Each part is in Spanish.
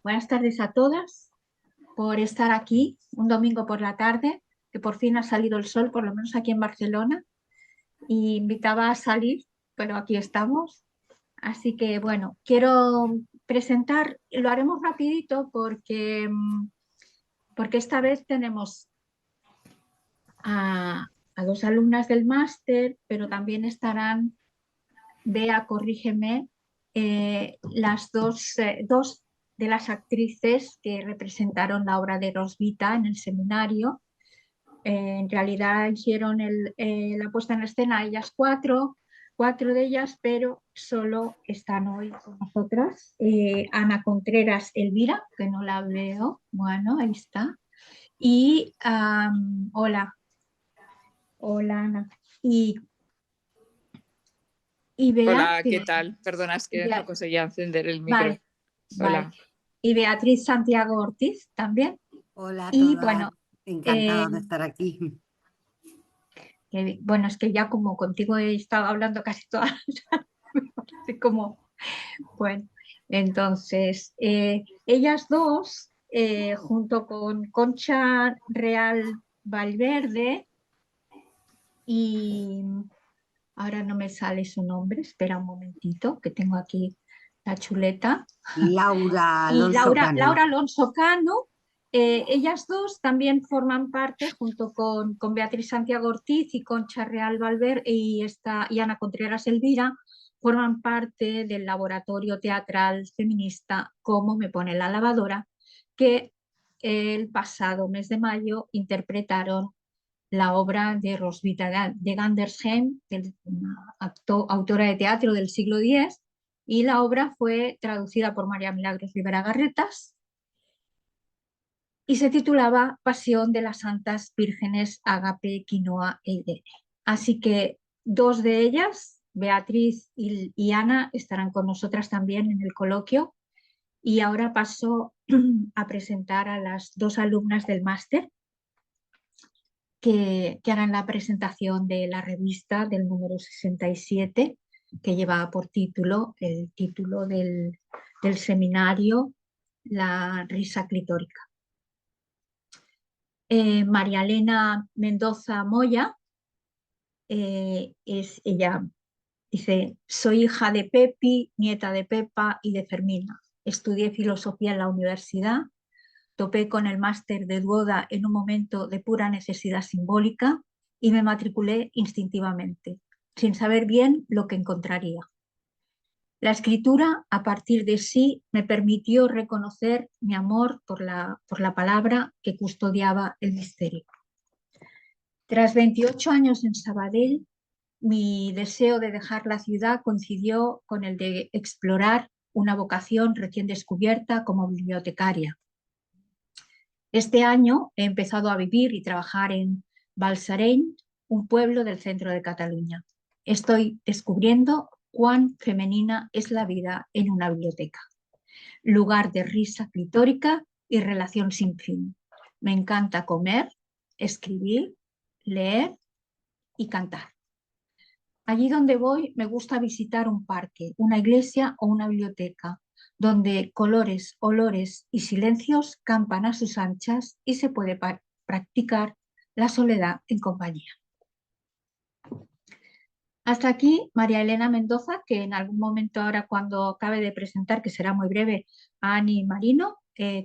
Buenas tardes a todas por estar aquí un domingo por la tarde, que por fin ha salido el sol, por lo menos aquí en Barcelona, y invitaba a salir, pero aquí estamos. Así que bueno, quiero presentar, lo haremos rapidito porque esta vez tenemos a dos alumnas del máster, pero también estarán, Bea, corrígeme, las dos de las actrices que representaron la obra de Roswitha en el seminario. En realidad hicieron la puesta en escena ellas cuatro de ellas, pero solo están hoy con nosotras. Ana Contreras Elvira, que no la veo, bueno, ahí está. Y hola Ana. Y, y Bea, Hola, ¿qué tal? Perdona, es que no Bea- conseguía encender el micro. vale, vale. Hola. Y Beatriz Santiago Ortiz también. Hola a Y todas, bueno, eh, encantada de estar aquí. bueno, es que ya como contigo he estado hablando casi todas, me parece como, bueno, entonces, ellas dos, junto con Concha Real Valverde y ahora no me sale su nombre, espera un momentito, que tengo aquí la chuleta. Laura Y Alonso Laura Cano. Alonso Cano, ellas dos también forman parte, junto con Beatriz Santiago Ortiz y Concha Real Valver y Ana Contreras Elvira, forman parte del laboratorio teatral feminista Cómo me pone la lavadora, que el pasado mes de mayo interpretaron la obra de Roswitha de Gandersheim, una autora de teatro del siglo X, y la obra fue traducida por María Milagros Rivera Garretas y se titulaba Pasión de las Santas Vírgenes Agape, Quinoa e Irene. Así que dos de ellas, Beatriz y Ana, estarán con nosotras también en el coloquio. Y ahora paso a presentar a las dos alumnas del máster que harán la presentación de la revista del número 67, que lleva por título el título del seminario, La risa clitórica. María Elena Mendoza Moya, ella dice: soy hija de Pepi, nieta de Pepa y de Fermina. Estudié filosofía en la universidad, topé con el máster de Duoda en un momento de pura necesidad simbólica y me matriculé instintivamente, sin saber bien lo que encontraría. La escritura, a partir de sí, me permitió reconocer mi amor por la palabra que custodiaba el misterio. Tras 28 años en Sabadell, mi deseo de dejar la ciudad coincidió con el de explorar una vocación recién descubierta como bibliotecaria. Este año he empezado a vivir y trabajar en Balsareny, un pueblo del centro de Cataluña. Estoy descubriendo cuán femenina es la vida en una biblioteca, lugar de risa clitórica y relación sin fin. Me encanta comer, escribir, leer y cantar. Allí donde voy me gusta visitar un parque, una iglesia o una biblioteca, donde colores, olores y silencios campan a sus anchas y se puede practicar la soledad en compañía. Hasta aquí María Elena Mendoza, que en algún momento ahora cuando acabe de presentar, que será muy breve, a Ani Marino,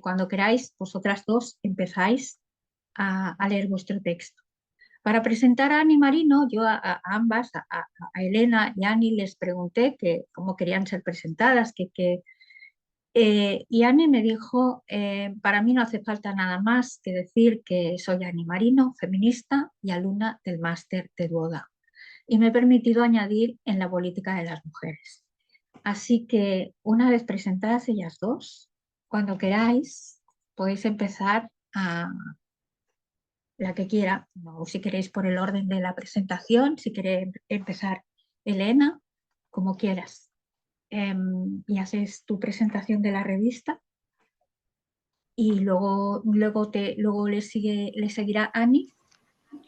cuando queráis, vosotras dos empezáis a leer vuestro texto. Para presentar a Ani Marino, yo a ambas, a Elena y a Ani, les pregunté que cómo querían ser presentadas, y Ani me dijo: para mí no hace falta nada más que decir que soy Ani Marino, feminista y alumna del máster de Duoda. Y me he permitido añadir en la política de las mujeres. Así que una vez presentadas ellas dos, cuando queráis, podéis empezar a la que quiera, o si queréis por el orden de la presentación, si queréis empezar Elena, como quieras. Y haces tu presentación de la revista y luego le seguirá Ani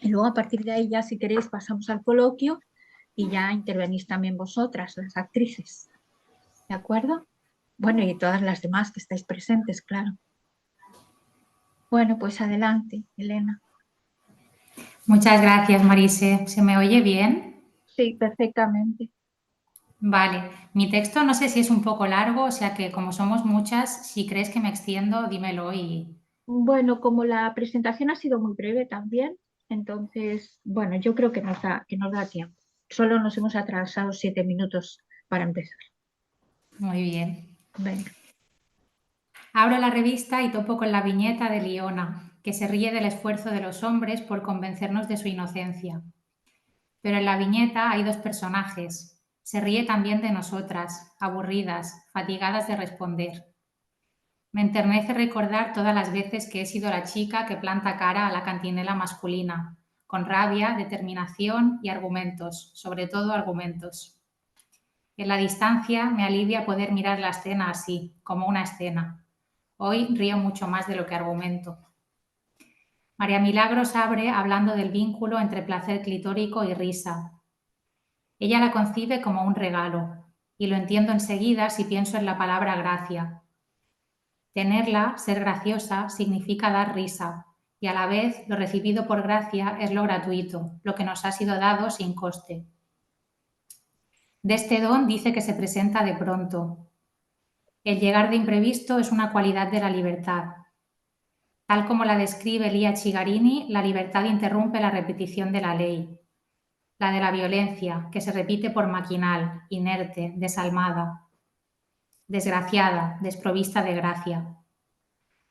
y luego a partir de ahí ya si queréis pasamos al coloquio y ya intervenís también vosotras, las actrices. ¿De acuerdo? Bueno, y todas las demás que estáis presentes, claro. Bueno, pues adelante, Elena. Muchas gracias, Marise. ¿Se me oye bien? Sí, perfectamente. Vale. Mi texto no sé si es un poco largo, o sea que como somos muchas, si crees que me extiendo, dímelo y... Bueno, como la presentación ha sido muy breve también, entonces, bueno, yo creo que nos da tiempo. Solo nos hemos atrasado 7 minutos para empezar. Muy bien. Venga. Abro la revista y topo con la viñeta de Liona, que se ríe del esfuerzo de los hombres por convencernos de su inocencia. Pero en la viñeta hay dos personajes. Se ríe también de nosotras, aburridas, fatigadas de responder. Me enternece recordar todas las veces que he sido la chica que planta cara a la cantinela masculina, con rabia, determinación y argumentos, sobre todo argumentos. En la distancia me alivia poder mirar la escena así, como una escena. Hoy río mucho más de lo que argumento. María Milagros abre hablando del vínculo entre placer clitórico y risa. Ella la concibe como un regalo, y lo entiendo enseguida si pienso en la palabra gracia. Tenerla, ser graciosa, significa dar risa, y a la vez lo recibido por gracia es lo gratuito, lo que nos ha sido dado sin coste. De este don dice que se presenta de pronto. El llegar de imprevisto es una cualidad de la libertad. Tal como la describe Elia Chigarini, la libertad interrumpe la repetición de la ley, la de la violencia, que se repite por maquinal, inerte, desalmada, desgraciada, desprovista de gracia.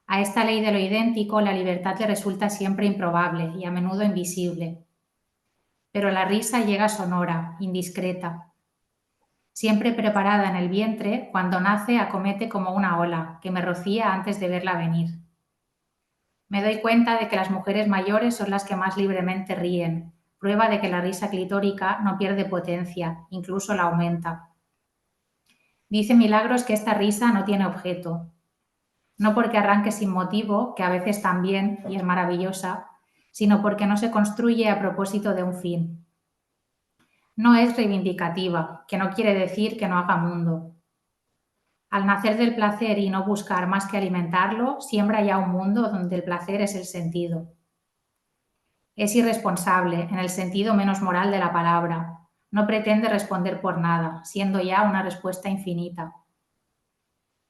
A esta ley de lo idéntico, la libertad le resulta siempre improbable y a menudo invisible. Pero la risa llega sonora, indiscreta. Siempre preparada en el vientre, cuando nace acomete como una ola, que me rocía antes de verla venir. Me doy cuenta de que las mujeres mayores son las que más libremente ríen, prueba de que la risa clitórica no pierde potencia, incluso la aumenta. Dice Milagros que esta risa no tiene objeto, no porque arranque sin motivo, que a veces también, y es maravillosa, sino porque no se construye a propósito de un fin. No es reivindicativa, que no quiere decir que no haga mundo. Al nacer del placer y no buscar más que alimentarlo, siembra ya un mundo donde el placer es el sentido. Es irresponsable, en el sentido menos moral de la palabra. No pretende responder por nada, siendo ya una respuesta infinita.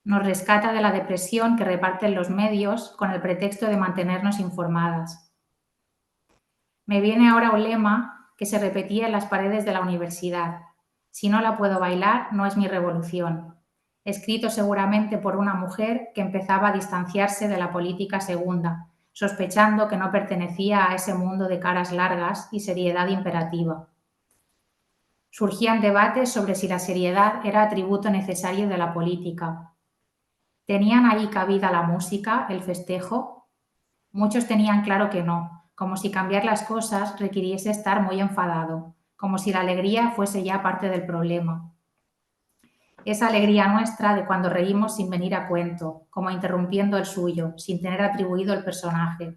Nos rescata de la depresión que reparten los medios con el pretexto de mantenernos informadas. Me viene ahora un lema que se repetía en las paredes de la universidad. Si no la puedo bailar, no es mi revolución. Escrito seguramente por una mujer que empezaba a distanciarse de la política segunda, sospechando que no pertenecía a ese mundo de caras largas y seriedad imperativa. Surgían debates sobre si la seriedad era atributo necesario de la política. ¿Tenían allí cabida la música, el festejo? Muchos tenían claro que no, como si cambiar las cosas requiriese estar muy enfadado, como si la alegría fuese ya parte del problema. Esa alegría nuestra de cuando reímos sin venir a cuento, como interrumpiendo el suyo, sin tener atribuido el personaje.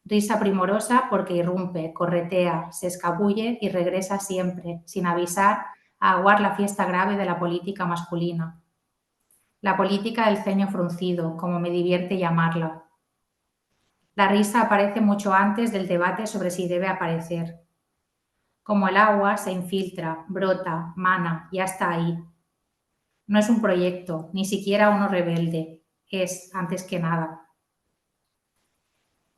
Risa primorosa porque irrumpe, corretea, se escabulle y regresa siempre, sin avisar, a aguar la fiesta grave de la política masculina. La política del ceño fruncido, como me divierte llamarla. La risa aparece mucho antes del debate sobre si debe aparecer. Como el agua, se infiltra, brota, mana, ya está ahí. No es un proyecto, ni siquiera uno rebelde. Es, antes que nada.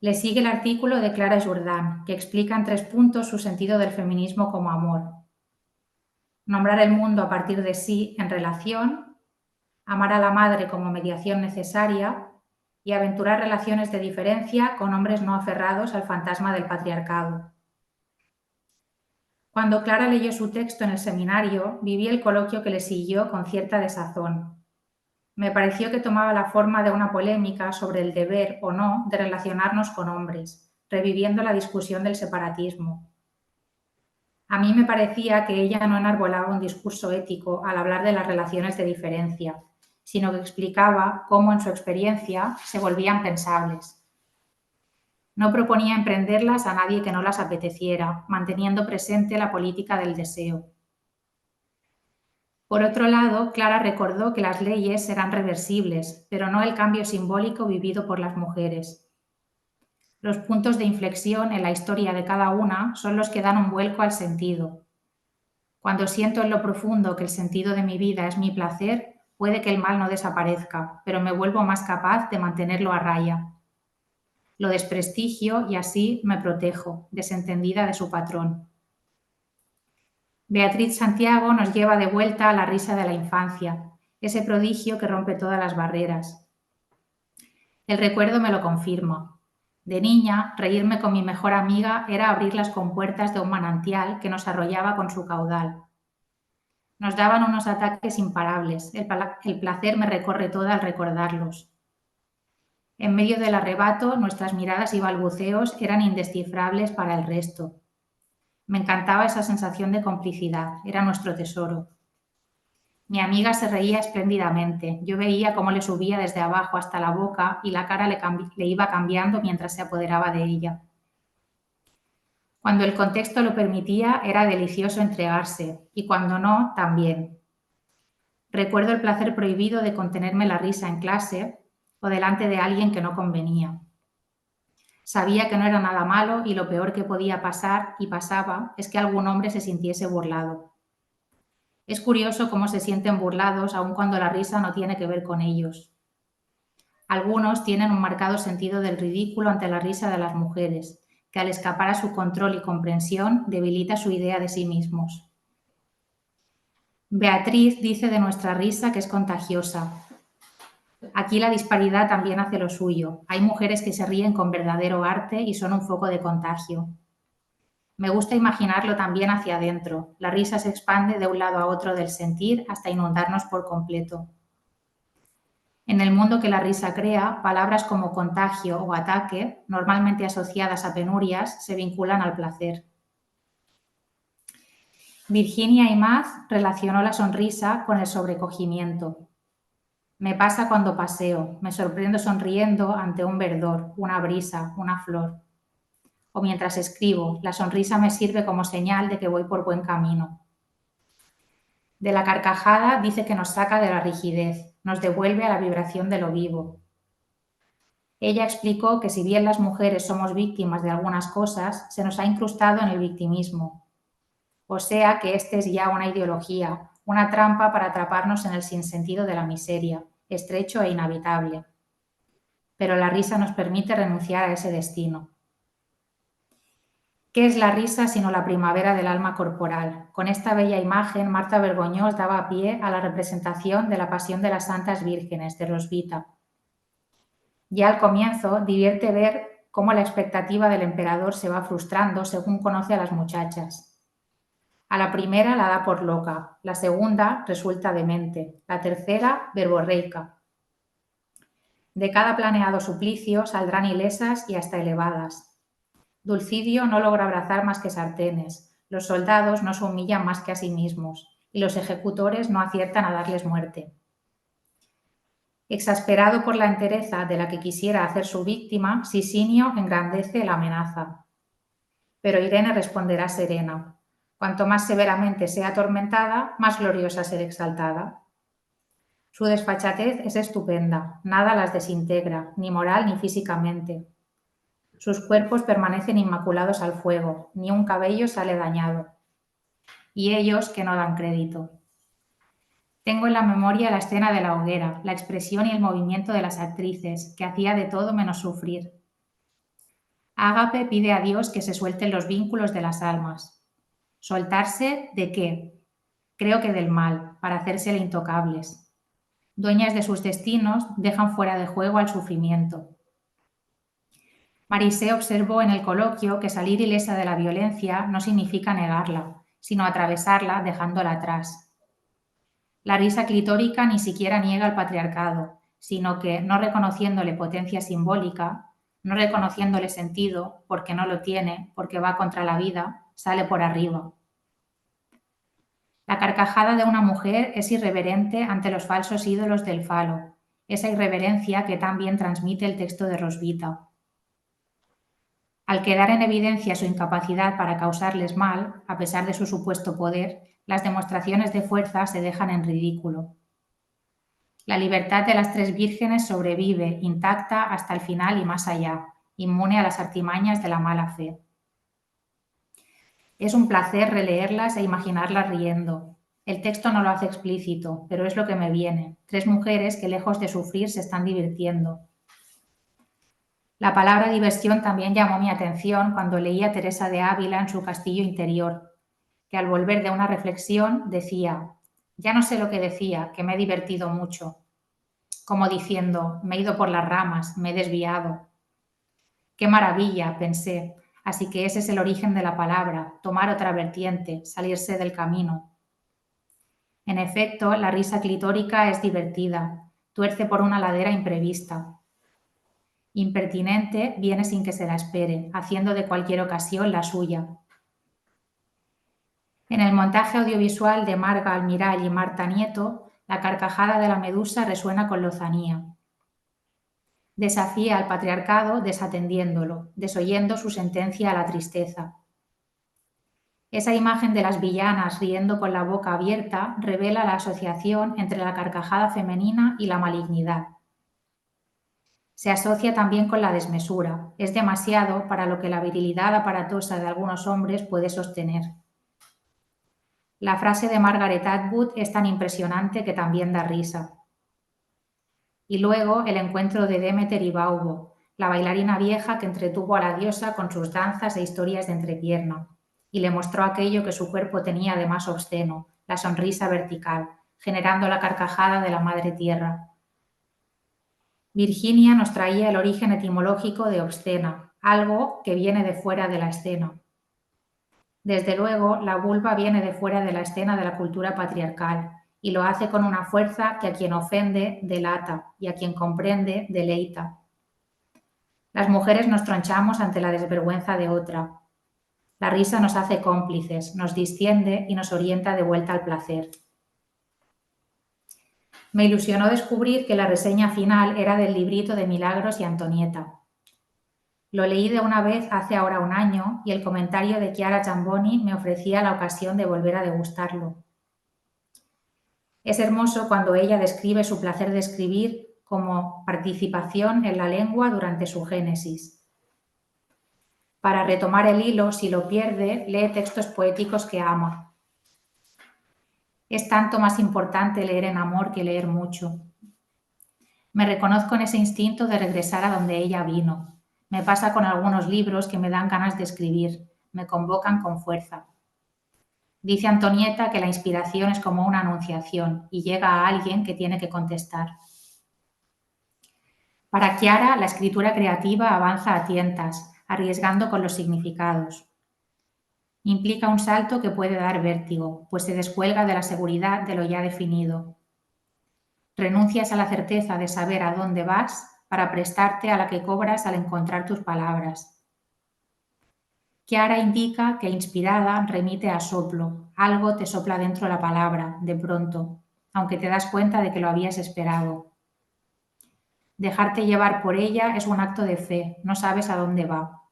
Le sigue el artículo de Clara Jourdan, que explica en 3 puntos su sentido del feminismo como amor. Nombrar el mundo a partir de sí en relación, amar a la madre como mediación necesaria y aventurar relaciones de diferencia con hombres no aferrados al fantasma del patriarcado. Cuando Clara leyó su texto en el seminario, viví el coloquio que le siguió con cierta desazón. Me pareció que tomaba la forma de una polémica sobre el deber o no de relacionarnos con hombres, reviviendo la discusión del separatismo. A mí me parecía que ella no enarbolaba un discurso ético al hablar de las relaciones de diferencia, sino que explicaba cómo en su experiencia se volvían pensables. No proponía emprenderlas a nadie que no las apeteciera, manteniendo presente la política del deseo. Por otro lado, Clara recordó que las leyes serán reversibles, pero no el cambio simbólico vivido por las mujeres. Los puntos de inflexión en la historia de cada una son los que dan un vuelco al sentido. Cuando siento en lo profundo que el sentido de mi vida es mi placer, puede que el mal no desaparezca, pero me vuelvo más capaz de mantenerlo a raya. Lo desprestigio y así me protejo, desentendida de su patrón. Beatriz Santiago nos lleva de vuelta a la risa de la infancia, ese prodigio que rompe todas las barreras. El recuerdo me lo confirma. De niña, reírme con mi mejor amiga era abrir las compuertas de un manantial que nos arrollaba con su caudal. Nos daban unos ataques imparables. El placer me recorre toda al recordarlos. En medio del arrebato, nuestras miradas y balbuceos eran indescifrables para el resto. Me encantaba esa sensación de complicidad, era nuestro tesoro. Mi amiga se reía espléndidamente. Yo veía cómo le subía desde abajo hasta la boca y la cara le iba cambiando mientras se apoderaba de ella. Cuando el contexto lo permitía, era delicioso entregarse, y cuando no, también. Recuerdo el placer prohibido de contenerme la risa en clase o delante de alguien que no convenía. Sabía que no era nada malo y lo peor que podía pasar, y pasaba, es que algún hombre se sintiese burlado. Es curioso cómo se sienten burlados aun cuando la risa no tiene que ver con ellos. Algunos tienen un marcado sentido del ridículo ante la risa de las mujeres, que al escapar a su control y comprensión debilita su idea de sí mismos. Beatriz dice de nuestra risa que es contagiosa. Aquí la disparidad también hace lo suyo. Hay mujeres que se ríen con verdadero arte y son un foco de contagio. Me gusta imaginarlo también hacia adentro. La risa se expande de un lado a otro del sentir hasta inundarnos por completo. En el mundo que la risa crea, palabras como contagio o ataque, normalmente asociadas a penurias, se vinculan al placer. Virginia Imaz relacionó la sonrisa con el sobrecogimiento. Me pasa cuando paseo, me sorprendo sonriendo ante un verdor, una brisa, una flor. O mientras escribo, la sonrisa me sirve como señal de que voy por buen camino. De la carcajada dice que nos saca de la rigidez, nos devuelve a la vibración de lo vivo. Ella explicó que si bien las mujeres somos víctimas de algunas cosas, se nos ha incrustado en el victimismo. O sea que este es ya una ideología, una trampa para atraparnos en el sinsentido de la miseria, estrecho e inhabitable. Pero la risa nos permite renunciar a ese destino. ¿Qué es la risa sino la primavera del alma corporal? Con esta bella imagen, Marta Vergoñós daba pie a la representación de la Pasión de las Santas Vírgenes de Roswitha. Ya al comienzo divierte ver cómo la expectativa del emperador se va frustrando según conoce a las muchachas. A la primera la da por loca, la segunda resulta demente, la tercera verborreica. De cada planeado suplicio saldrán ilesas y hasta elevadas. Dulcidio no logra abrazar más que sartenes, los soldados no se humillan más que a sí mismos y los ejecutores no aciertan a darles muerte. Exasperado por la entereza de la que quisiera hacer su víctima, Sisinio engrandece la amenaza. Pero Irene responderá serena. Cuanto más severamente sea atormentada, más gloriosa será exaltada. Su desfachatez es estupenda, nada las desintegra, ni moral ni físicamente. Sus cuerpos permanecen inmaculados al fuego, ni un cabello sale dañado. Y ellos que no dan crédito. Tengo en la memoria la escena de la hoguera, la expresión y el movimiento de las actrices, que hacía de todo menos sufrir. Ágape pide a Dios que se suelten los vínculos de las almas. ¿Soltarse de qué? Creo que del mal, para hacérsele intocables. Dueñas de sus destinos, dejan fuera de juego al sufrimiento. Marisé observó en el coloquio que salir ilesa de la violencia no significa negarla, sino atravesarla dejándola atrás. La risa clitórica ni siquiera niega el patriarcado, sino que, no reconociéndole potencia simbólica, no reconociéndole sentido, porque no lo tiene, porque va contra la vida, sale por arriba. La carcajada de una mujer es irreverente ante los falsos ídolos del falo, esa irreverencia que tan bien transmite el texto de Roswitha. Al quedar en evidencia su incapacidad para causarles mal, a pesar de su supuesto poder, Las demostraciones de fuerza se dejan en ridículo. La libertad de las tres vírgenes sobrevive, intacta hasta el final y más allá, inmune a las artimañas de la mala fe. Es un placer releerlas e imaginarlas riendo. El texto no lo hace explícito, pero es lo que me viene. Tres mujeres que, lejos de sufrir, se están divirtiendo. La palabra diversión también llamó mi atención cuando leí a Teresa de Ávila en su castillo interior, que al volver de una reflexión decía: ya no sé lo que decía, que me he divertido mucho. Como diciendo, me he ido por las ramas, me he desviado. ¡Qué maravilla!, pensé. Así que ese es el origen de la palabra, tomar otra vertiente, salirse del camino. En efecto, la risa clitórica es divertida, tuerce por una ladera imprevista. Impertinente viene sin que se la espere, haciendo de cualquier ocasión la suya. En el montaje audiovisual de Marga Almirall y Marta Nieto, la carcajada de la medusa resuena con lozanía. Desafía al patriarcado desatendiéndolo, desoyendo su sentencia a la tristeza. Esa imagen de las villanas riendo con la boca abierta revela la asociación entre la carcajada femenina y la malignidad. Se asocia también con la desmesura. Es demasiado para lo que la virilidad aparatosa de algunos hombres puede sostener. La frase de Margaret Atwood es tan impresionante que también da risa. Y luego el encuentro de Demeter y Baubo, la bailarina vieja que entretuvo a la diosa con sus danzas e historias de entrepierna, y le mostró aquello que su cuerpo tenía de más obsceno, la sonrisa vertical, generando la carcajada de la madre tierra. Virginia nos traía el origen etimológico de obscena, algo que viene de fuera de la escena. Desde luego, la vulva viene de fuera de la escena de la cultura patriarcal, y lo hace con una fuerza que a quien ofende delata y a quien comprende deleita. Las mujeres nos tronchamos ante la desvergüenza de otra. La risa nos hace cómplices, nos distiende y nos orienta de vuelta al placer. Me ilusionó descubrir que la reseña final era del librito de Milagros y Antonieta. Lo leí de una vez hace ahora un año y el comentario de Chiara Giamboni me ofrecía la ocasión de volver a degustarlo. Es hermoso cuando ella describe su placer de escribir como participación en la lengua durante su génesis. Para retomar el hilo, si lo pierde, lee textos poéticos que ama. Es tanto más importante leer en amor que leer mucho. Me reconozco en ese instinto de regresar a donde ella vino. Me pasa con algunos libros que me dan ganas de escribir, me convocan con fuerza. Dice Antonieta que la inspiración es como una anunciación y llega a alguien que tiene que contestar. Para Chiara, la escritura creativa avanza a tientas, arriesgando con los significados. Implica un salto que puede dar vértigo, pues se descuelga de la seguridad de lo ya definido. Renuncias a la certeza de saber a dónde vas para prestarte a la que cobras al encontrar tus palabras. Chiara indica que inspirada remite a soplo, algo te sopla dentro la palabra, de pronto, aunque te das cuenta de que lo habías esperado. Dejarte llevar por ella es un acto de fe, no sabes a dónde va.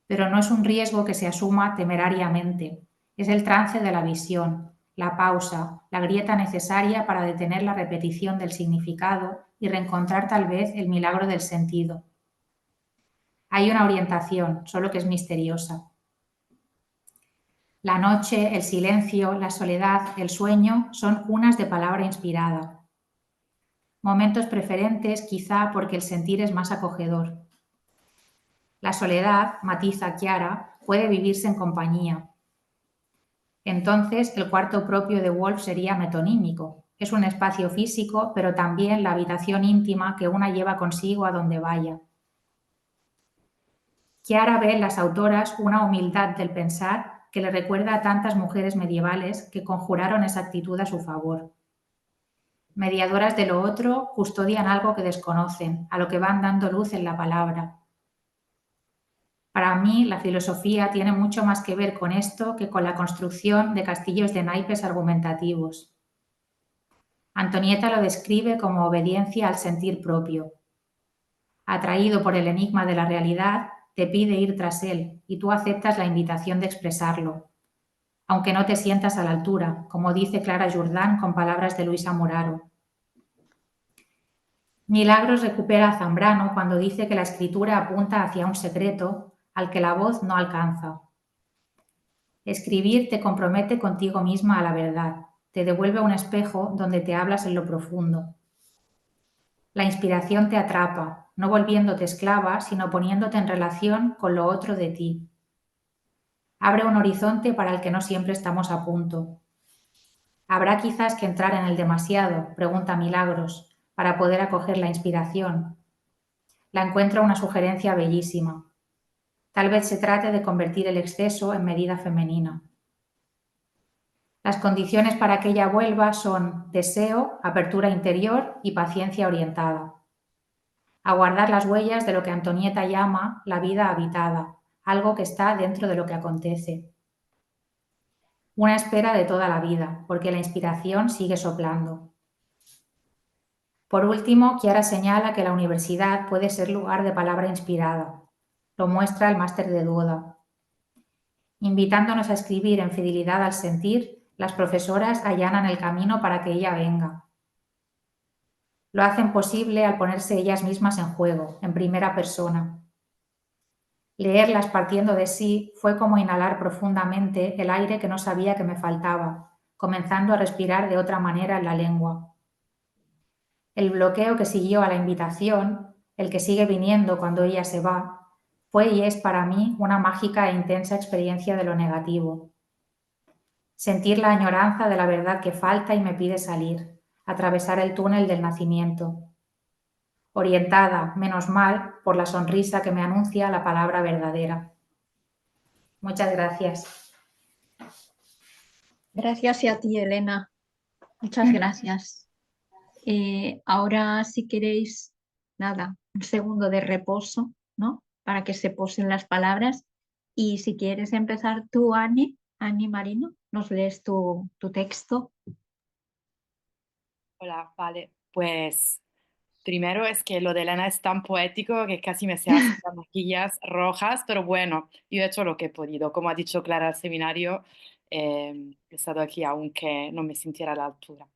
Pero no es un riesgo que se asuma temerariamente, es el trance de la visión, la pausa, la grieta necesaria para detener la repetición del significado y reencontrar tal vez el milagro del sentido. Hay una orientación, solo que es misteriosa. La noche, el silencio, la soledad, el sueño son cunas de palabra inspirada. Momentos preferentes quizá porque el sentir es más acogedor. La soledad, matiza Chiara, puede vivirse en compañía. Entonces, el cuarto propio de Woolf sería metonímico. Es un espacio físico, pero también la habitación íntima que una lleva consigo a donde vaya. Chiara ve en las autoras una humildad del pensar que le recuerda a tantas mujeres medievales que conjuraron esa actitud a su favor. Mediadoras de lo otro, custodian algo que desconocen, a lo que van dando luz en la palabra. Para mí, la filosofía tiene mucho más que ver con esto que con la construcción de castillos de naipes argumentativos. Antonieta lo describe como obediencia al sentir propio. Atraído por el enigma de la realidad, te pide ir tras él y tú aceptas la invitación de expresarlo. aunque no te sientas a la altura, como dice Clara Jordán con palabras de Luisa Muraro. Milagros recupera a Zambrano cuando dice que la escritura apunta hacia un secreto al que la voz no alcanza. Escribir te compromete contigo misma a la verdad, te devuelve un espejo donde te hablas en lo profundo. La inspiración te atrapa, no volviéndote esclava, sino poniéndote en relación con lo otro de ti. Abre un horizonte para el que no siempre estamos a punto. ¿Habrá quizás que entrar en el demasiado? Pregunta Milagros, para poder acoger la inspiración. La encuentro una sugerencia bellísima. Tal vez se trate de convertir el exceso en medida femenina. Las condiciones para que ella vuelva son deseo, apertura interior y paciencia orientada. Aguardar las huellas de lo que Antonieta llama la vida habitada, algo que está dentro de lo que acontece. Una espera de toda la vida, porque la inspiración sigue soplando. Por último, Chiara señala que la universidad puede ser lugar de palabra inspirada. Lo muestra el máster de Duoda. Invitándonos a escribir en fidelidad al sentir, las profesoras allanan el camino para que ella venga. Lo hacen posible al ponerse ellas mismas en juego, en primera persona. Leerlas partiendo de sí fue como inhalar profundamente el aire que no sabía que me faltaba, comenzando a respirar de otra manera en la lengua. El bloqueo que siguió a la invitación, el que sigue viniendo cuando ella se va, fue y es para mí una mágica e intensa experiencia de lo negativo. Sentir la añoranza de la verdad que falta y me pide salir, atravesar el túnel del nacimiento. Orientada, menos mal, por la sonrisa que me anuncia la palabra verdadera. Muchas gracias. Gracias y a ti, Elena. Muchas gracias. Ahora, si queréis, nada, un segundo de reposo, ¿no? Para que se posen las palabras. Y si quieres empezar tú, Ani Marino, nos lees tu texto. Hola, vale. Pues primero es que lo de Elena es tan poético que casi me se hacen las mejillas rojas, pero bueno, yo he hecho lo que he podido. Como ha dicho Clara al seminario, he estado aquí aunque no me sintiera a la altura.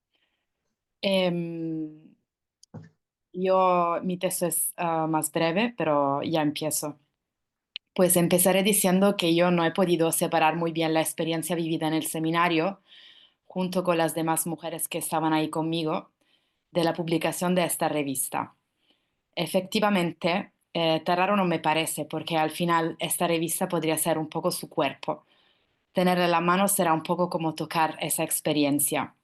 Em, mi texto es más breve, pero ya empiezo. Pues empezaré diciendo que yo no he podido separar muy bien la experiencia vivida en el seminario, junto con las demás mujeres que estaban ahí conmigo, de la publicación de esta revista. Efectivamente, raro no me parece, porque al final esta revista podría ser un poco su cuerpo. Tenerla en la mano será un poco como tocar esa experiencia.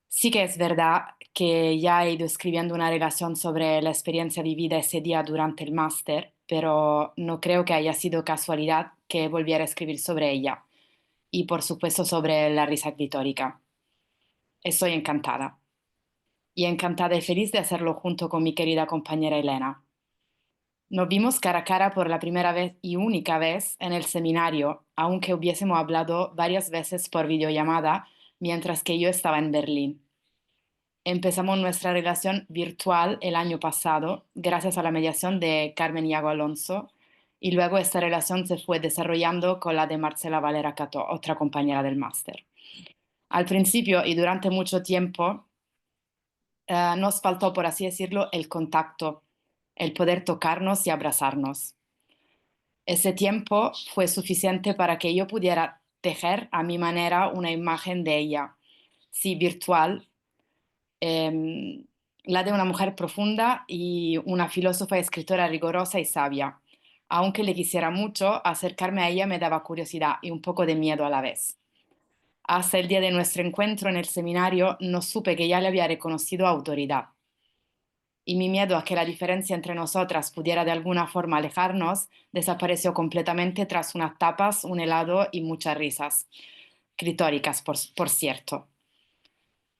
Sí que es verdad que ya he ido escribiendo una relación sobre la experiencia vivida ese día durante el máster, pero no creo que haya sido casualidad que volviera a escribir sobre ella y por supuesto sobre la risa clitórica. Estoy encantada. Y encantada y feliz de hacerlo junto con mi querida compañera Elena. Nos vimos cara a cara por la primera vez y única vez en el seminario, aunque hubiésemos hablado varias veces por videollamada mientras que yo estaba en Berlín. Empezamos nuestra relación virtual el año pasado, gracias a la mediación de Carmen Iago Alonso, y luego esta relación se fue desarrollando con la de Marcela Valera Cató, otra compañera del máster. Al principio y durante mucho tiempo nos faltó, por así decirlo, el contacto, el poder tocarnos y abrazarnos. Ese tiempo fue suficiente para que yo pudiera tejer a mi manera una imagen de ella, sí, virtual, la de una mujer profunda y una filósofa y escritora rigorosa y sabia. Aunque le quisiera mucho, acercarme a ella me daba curiosidad y un poco de miedo a la vez. Hasta el día de nuestro encuentro en el seminario no supe que ya le había reconocido autoridad. Y mi miedo a que la diferencia entre nosotras pudiera de alguna forma alejarnos desapareció completamente tras unas tapas, un helado y muchas risas, critóricas por cierto,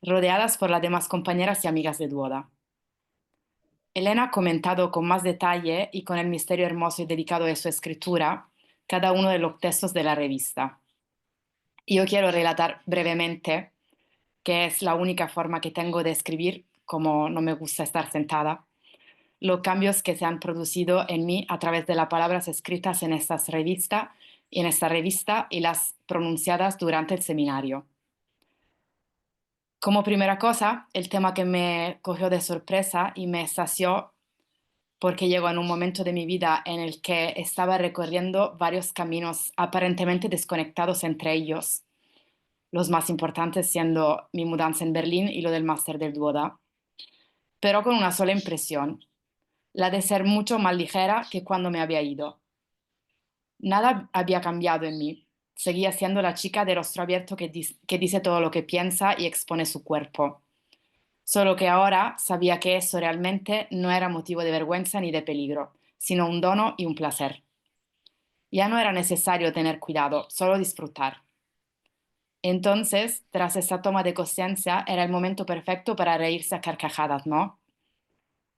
rodeadas por las demás compañeras y amigas de Duoda. Elena ha comentado con más detalle y con el misterio hermoso y delicado de su escritura cada uno de los textos de la revista. Yo quiero relatar brevemente, que es la única forma que tengo de escribir, como no me gusta estar sentada, los cambios que se han producido en mí a través de las palabras escritas en estas revistas en esta revista y las pronunciadas durante el seminario. Como primera cosa, el tema que me cogió de sorpresa y me extasió porque llegó en un momento de mi vida en el que estaba recorriendo varios caminos aparentemente desconectados entre ellos, los más importantes siendo mi mudanza en Berlín y lo del máster del Duoda, pero con una sola impresión, la de ser mucho más ligera que cuando me había ido. Nada había cambiado en mí. Seguía siendo la chica de rostro abierto que dice todo lo que piensa y expone su cuerpo. Solo que ahora sabía que eso realmente no era motivo de vergüenza ni de peligro, sino un dono y un placer. Ya no era necesario tener cuidado, solo disfrutar. Entonces, tras esa toma de conciencia, era el momento perfecto para reírse a carcajadas, ¿no?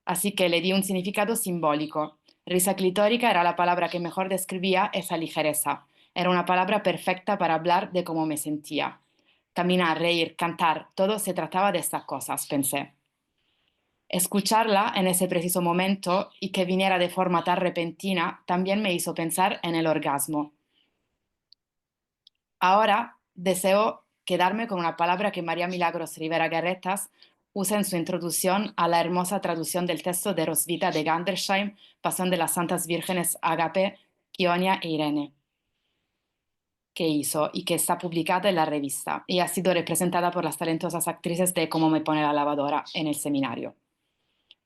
Así que le di un significado simbólico. Risa clitórica era la palabra que mejor describía esa ligereza. Era una palabra perfecta para hablar de cómo me sentía. Caminar, reír, cantar, todo se trataba de estas cosas, pensé. Escucharla en ese preciso momento y que viniera de forma tan repentina también me hizo pensar en el orgasmo. Ahora deseo quedarme con una palabra que María Milagros Rivera Garretas usa en su introducción a la hermosa traducción del texto de Roswitha de Gandersheim, Pasión de las Santas Vírgenes Agape, Kionia e Irene, que hizo y que está publicada en la revista y ha sido representada por las talentosas actrices de Cómo me pone la lavadora en el seminario.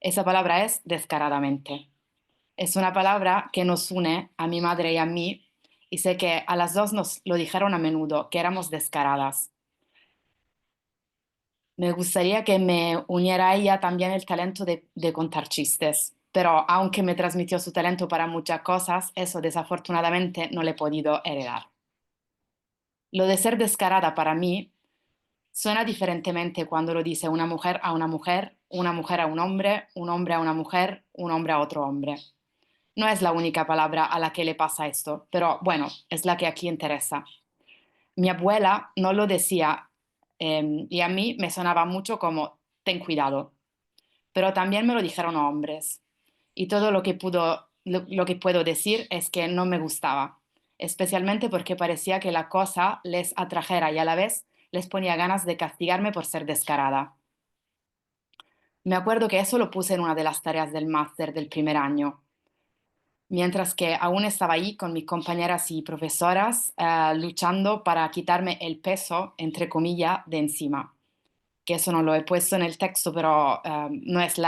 Esa palabra es descaradamente. Es una palabra que nos une a mi madre y a mí, y sé que a las dos nos lo dijeron a menudo, que éramos descaradas. Me gustaría que me uniera a ella también el talento de contar chistes, pero aunque me transmitió su talento para muchas cosas, eso desafortunadamente no le he podido heredar. Lo de ser descarada para mí suena diferentemente cuando lo dice una mujer a una mujer a un hombre a una mujer, un hombre a otro hombre. No es la única palabra a la que le pasa esto, pero bueno, es la que aquí interesa. Mi abuela no lo decía y a mí me sonaba mucho como ten cuidado, pero también me lo dijeron hombres. Y todo lo que puedo decir es que no me gustaba, especialmente porque parecía que la cosa les atrajera y a la vez les ponía ganas de castigarme por ser descarada. Me acuerdo que eso lo puse en una de las tareas del máster del primer año. Mientras que aún estaba ahí con mis compañeras y profesoras luchando para quitarme el peso, entre comillas, de encima. Que eso no lo he puesto en el texto, pero no es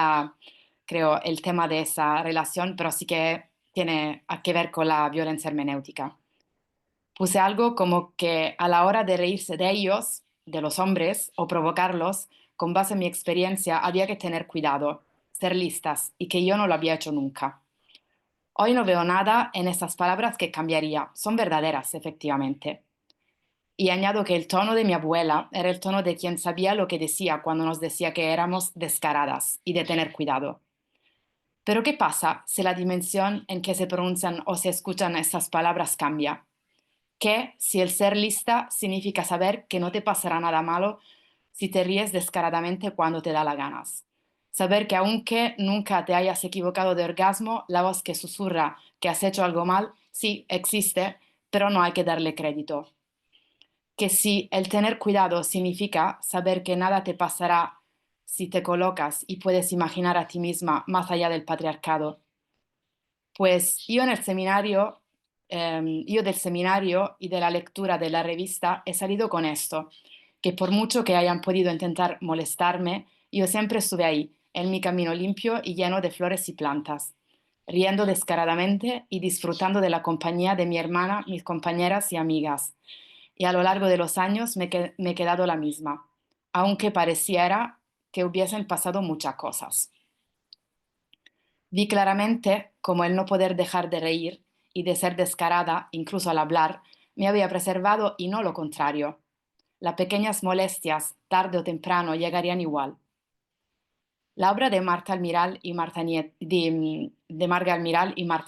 creo, el tema de esa relación, pero sí que tiene que ver con la violencia hermenéutica. Puse algo como que a la hora de reírse de ellos, de los hombres, o provocarlos, con base en mi experiencia, había que tener cuidado, ser listas, y que yo no lo había hecho nunca. Hoy no veo nada en esas palabras que cambiaría. Son verdaderas, efectivamente. Y añado que el tono de mi abuela era el tono de quien sabía lo que decía cuando nos decía que éramos descaradas y de tener cuidado. Pero ¿qué pasa si la dimensión en que se pronuncian o se escuchan estas palabras cambia? ¿Qué si el ser lista significa saber que no te pasará nada malo si te ríes descaradamente cuando te da la ganas? Saber que aunque nunca te hayas equivocado de orgasmo, la voz que susurra que has hecho algo mal, sí, existe, pero no hay que darle crédito. Que si el tener cuidado significa saber que nada te pasará si te colocas y puedes imaginar a ti misma más allá del patriarcado. Pues yo del seminario y de la lectura de la revista he salido con esto, que por mucho que hayan podido intentar molestarme, yo siempre estuve ahí, en mi camino limpio y lleno de flores y plantas, riendo descaradamente y disfrutando de la compañía de mi hermana, mis compañeras y amigas. Y a lo largo de los años me he quedado la misma, aunque pareciera que hubiesen pasado muchas cosas. Vi claramente cómo el no poder dejar de reír y de ser descarada, incluso al hablar, me había preservado y no lo contrario. Las pequeñas molestias, tarde o temprano, llegarían igual. La obra de Marga Almiral y Marta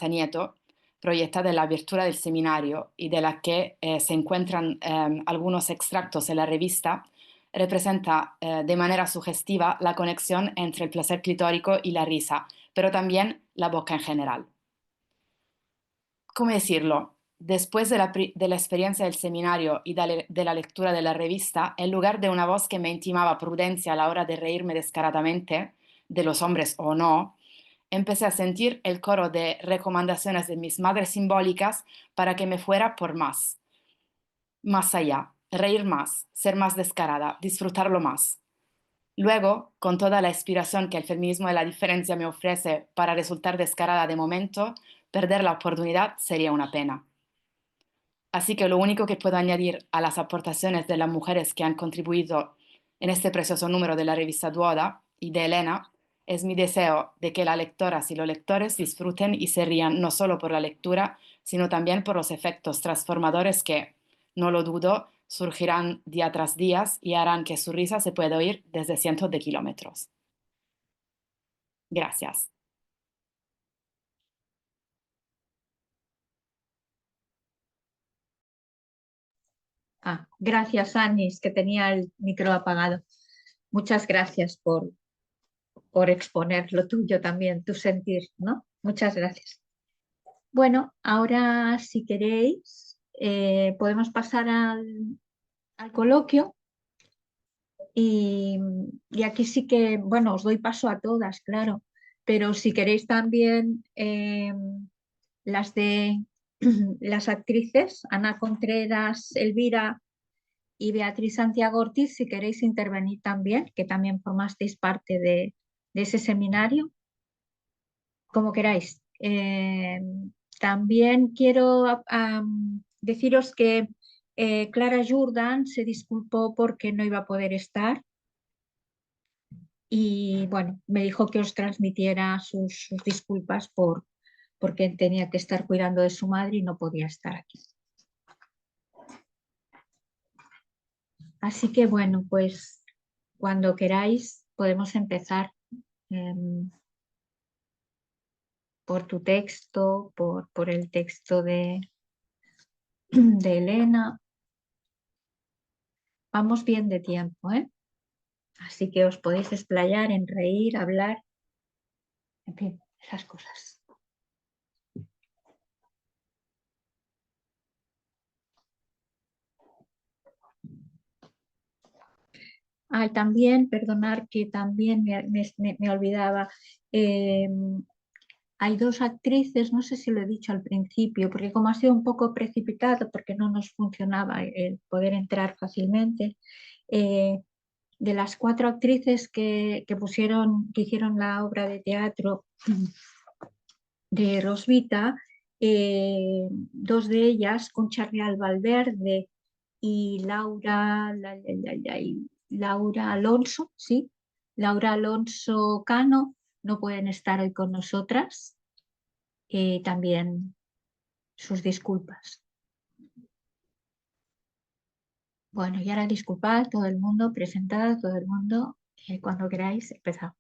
Nieto, proyectada en la abertura del seminario y de la que se encuentran algunos extractos en la revista, representa de manera sugestiva la conexión entre el placer clitórico y la risa, pero también la boca en general. ¿Cómo decirlo? después de la experiencia del seminario y de la lectura de la revista, en lugar de una voz que me intimaba prudencia a la hora de reírme descaradamente, de los hombres o no, empecé a sentir el coro de recomendaciones de mis madres simbólicas para que me fuera por más allá, reír más, ser más descarada, disfrutarlo más. Luego, con toda la inspiración que el feminismo de la diferencia me ofrece para resultar descarada de momento, perder la oportunidad sería una pena. Así que lo único que puedo añadir a las aportaciones de las mujeres que han contribuido en este precioso número de la revista Duoda y de Elena es mi deseo de que las lectoras y los lectores disfruten y se rían no solo por la lectura, sino también por los efectos transformadores que, no lo dudo, surgirán día tras día y harán que su risa se pueda oír desde cientos de kilómetros. Gracias. Gracias, Anis, que tenía el micro apagado. Muchas gracias por exponer lo tuyo también, tu sentir, ¿no? Muchas gracias. Bueno, ahora si queréis, podemos pasar al coloquio y aquí sí que, bueno, os doy paso a todas, claro, pero si queréis también las de las actrices, Ana Contreras, Elvira y Beatriz Santiago Ortiz, si queréis intervenir también, que también formasteis parte de ese seminario, como queráis. También quiero deciros que Clara Jordan se disculpó porque no iba a poder estar y bueno, me dijo que os transmitiera sus disculpas porque tenía que estar cuidando de su madre y no podía estar aquí. Así que bueno, pues cuando queráis podemos empezar por tu texto, por el texto de Elena. Vamos bien de tiempo, ¿eh? Así que os podéis explayar en reír, hablar, en fin, esas cosas. También, perdonar que también me olvidaba, hay dos actrices, no sé si lo he dicho al principio, porque como ha sido un poco precipitado, porque no nos funcionaba el poder entrar fácilmente, de las 4 actrices que hicieron la obra de teatro de Rosvita, 2 de ellas, Concha Real Valverde y Laura Alonso, ¿sí? Laura Alonso Cano, no pueden estar hoy con nosotras. También sus disculpas. Bueno, y ahora disculpad todo el mundo, presentad todo el mundo, cuando queráis empezamos.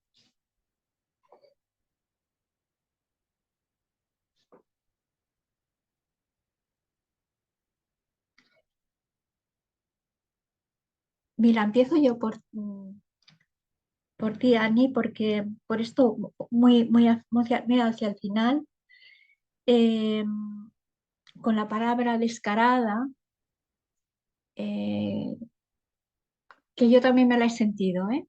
Mira, empiezo yo por ti, Ani, porque por esto muy hacia el final, con la palabra descarada, que yo también me la he sentido, ¿eh?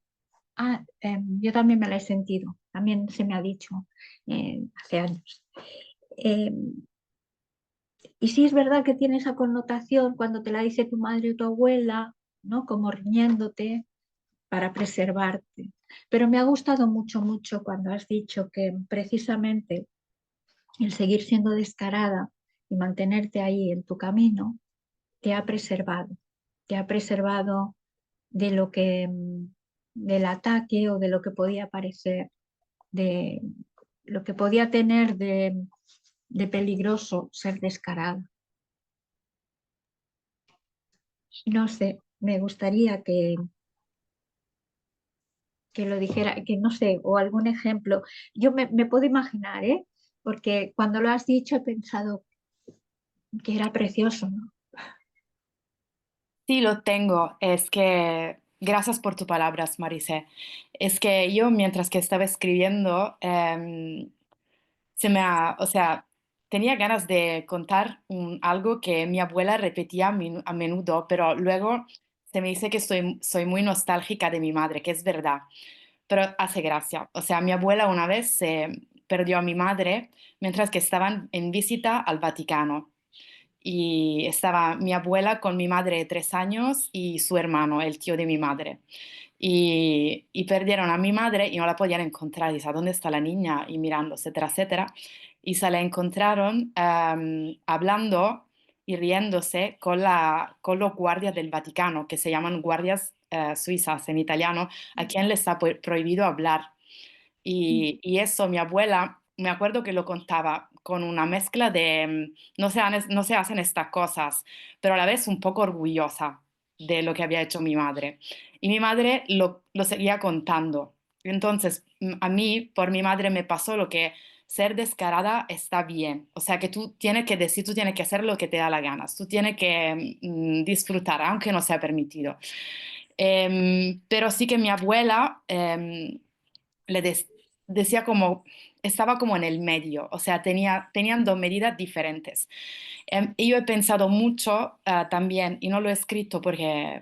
Yo también me la he sentido, también se me ha dicho hace años. Y sí es verdad que tiene esa connotación cuando te la dice tu madre o tu abuela, ¿no? Como riñéndote para preservarte. Pero me ha gustado mucho cuando has dicho que precisamente el seguir siendo descarada y mantenerte ahí en tu camino te ha preservado de lo que del ataque o de lo que podía parecer, de lo que podía tener de peligroso ser descarada. No sé, me gustaría que lo dijera, que no sé, o algún ejemplo. Yo me puedo imaginar, ¿eh? Porque cuando lo has dicho he pensado que era precioso, ¿no? Sí, lo tengo. Es que, gracias por tus palabras, Marise. Es que yo, mientras que estaba escribiendo, o sea, tenía ganas de contar algo que mi abuela repetía a menudo, pero luego se me dice que soy muy nostálgica de mi madre, que es verdad, pero hace gracia. O sea, mi abuela una vez se perdió a mi madre mientras que estaban en visita al Vaticano. Y estaba mi abuela con mi madre de 3 años y su hermano, el tío de mi madre. Y perdieron a mi madre y no la podían encontrar. Dice, ¿dónde está la niña? Y mirando, etcétera, etcétera. Y se la encontraron hablando y riéndose con los guardias del Vaticano, que se llaman guardias suizas en italiano, a quien les ha prohibido hablar. Y eso mi abuela, me acuerdo que lo contaba con una mezcla de, no se hacen estas cosas, pero a la vez un poco orgullosa de lo que había hecho mi madre. Y mi madre lo seguía contando. Entonces, a mí, por mi madre, me pasó lo que ser descarada está bien. O sea, que tú tienes que decir, tú tienes que hacer lo que te da la gana, tú tienes que disfrutar, aunque no sea permitido. Pero sí que mi abuela le decía como, estaba como en el medio, o sea, tenían dos medidas diferentes. Y yo he pensado mucho también, y no lo he escrito porque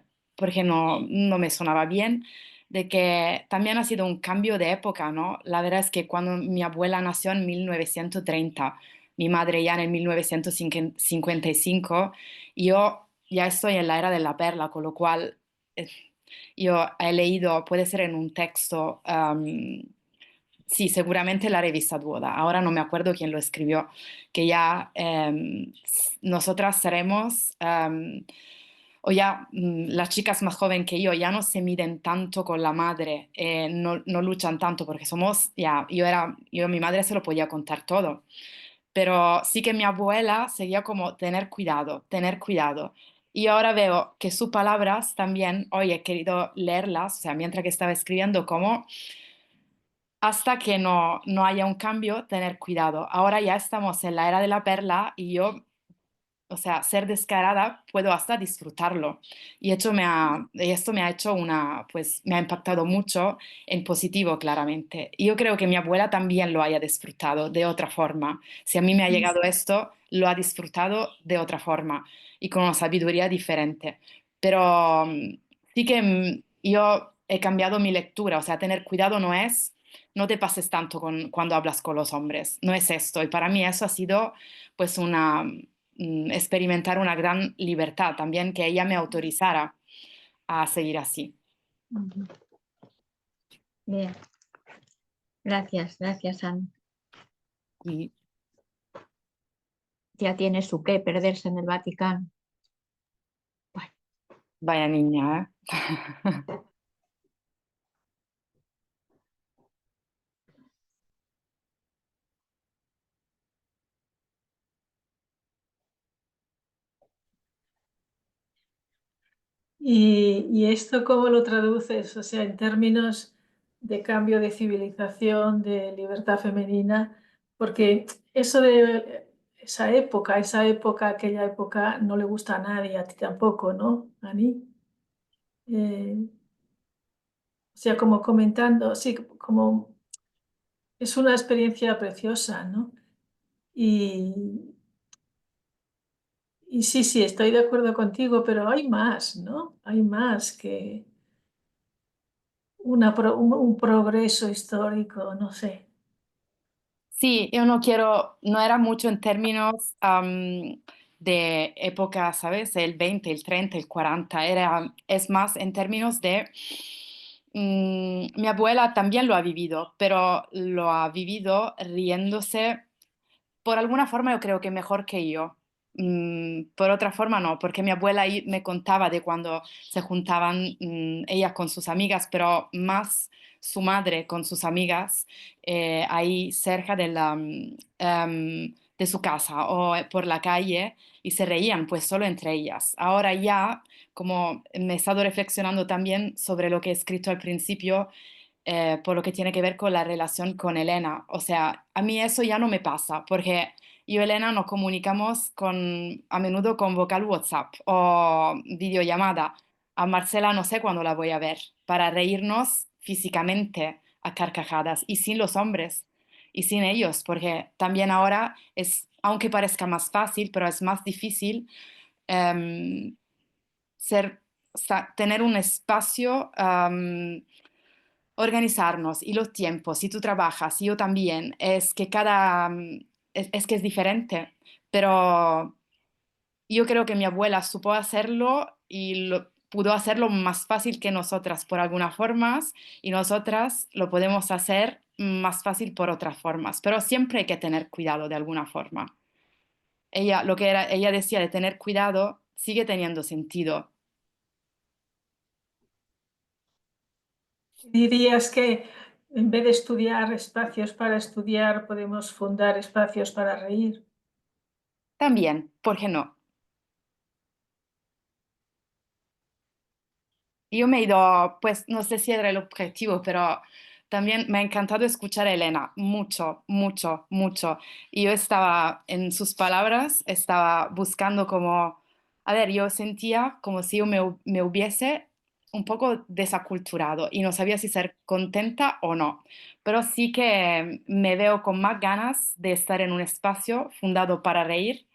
no me sonaba bien, de que también ha sido un cambio de época, ¿no? La verdad es que cuando mi abuela nació en 1930, mi madre ya en el 1955, yo ya estoy en la era de la perla, con lo cual yo he leído, puede ser en un texto, sí, seguramente la revista Duoda, ahora no me acuerdo quién lo escribió, que ya nosotras seremos, o ya las chicas más jóvenes que yo, ya no se miden tanto con la madre, no luchan tanto porque somos, ya, mi madre se lo podía contar todo, pero sí que mi abuela seguía como tener cuidado, tener cuidado. Y ahora veo que sus palabras también, hoy he querido leerlas, o sea, mientras que estaba escribiendo, como hasta que no haya un cambio, tener cuidado. Ahora ya estamos en la era de la perla y yo, o sea, ser descarada, puedo hasta disfrutarlo. Esto me ha hecho pues me ha impactado mucho en positivo, claramente. Y yo creo que mi abuela también lo haya disfrutado de otra forma. Si a mí me ha llegado esto, lo ha disfrutado de otra forma y con una sabiduría diferente. Pero sí que yo he cambiado mi lectura, o sea, tener cuidado no te pases tanto cuando hablas con los hombres, no es esto. Y para mí eso ha sido pues experimentar una gran libertad también, que ella me autorizara a seguir así. Ujú. Bien. Gracias, Ana. Y Ya tiene su qué perderse en el Vaticano. Bueno, vaya niña, ¿eh? ¿Y esto cómo lo traduces? O sea, en términos de cambio de civilización, de libertad femenina, porque eso de aquella época no le gusta a nadie, a ti tampoco, ¿no, Ani? O sea, como comentando, sí, como es una experiencia preciosa, ¿no? Y, y sí, estoy de acuerdo contigo, pero hay más, ¿no? Hay más que un progreso histórico, no sé. Sí, yo no era mucho en términos de época, ¿sabes? El 20, el 30, el 40, es más en términos de... mi abuela también lo ha vivido, pero lo ha vivido riéndose por alguna forma yo creo que mejor que yo. Por otra forma no, porque mi abuela ahí me contaba de cuando se juntaban ella con sus amigas, pero más su madre con sus amigas ahí cerca de su casa o por la calle y se reían pues solo entre ellas. Ahora ya, como me he estado reflexionando también sobre lo que he escrito al principio, por lo que tiene que ver con la relación con Elena. O sea, a mí eso ya no me pasa, porque yo y Elena nos comunicamos a menudo con vocal WhatsApp o videollamada. A Marcela no sé cuándo la voy a ver, para reírnos físicamente a carcajadas y sin los hombres. y sin ellos, porque también ahora es, aunque parezca más fácil, pero es más difícil em, tener un espacio, organizarnos y los tiempos, si tú trabajas, y yo también, es que es que es diferente, pero yo creo que mi abuela supo hacerlo y pudo hacerlo más fácil que nosotras por algunas formas y nosotras lo podemos hacer más fácil por otras formas, pero siempre hay que tener cuidado de alguna forma. Ella decía de tener cuidado sigue teniendo sentido. ¿Dirías que en vez de estudiar espacios para estudiar, podemos fundar espacios para reír? También, ¿por qué no? Yo me he ido, pues no sé si era el objetivo, pero también me ha encantado escuchar a Elena, mucho, mucho, mucho. Y yo estaba en sus palabras, estaba buscando como, a ver, yo sentía como si yo me hubiese un poco desaculturado y no sabía si ser contenta o no, pero sí que me veo con más ganas de estar en un espacio fundado para reír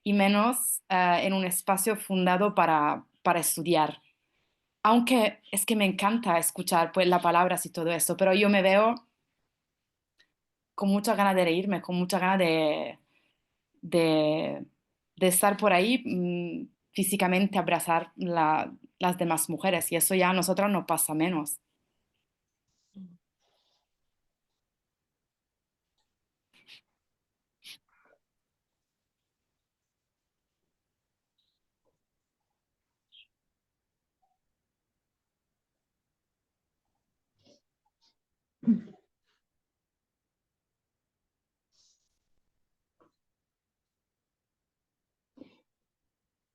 y menos en un espacio fundado para estudiar. Aunque es que me encanta escuchar pues las palabras y todo eso, pero yo me veo con muchas ganas de reírme, con muchas ganas de, de estar por ahí físicamente, abrazar las demás mujeres y eso ya a nosotras nos pasa menos.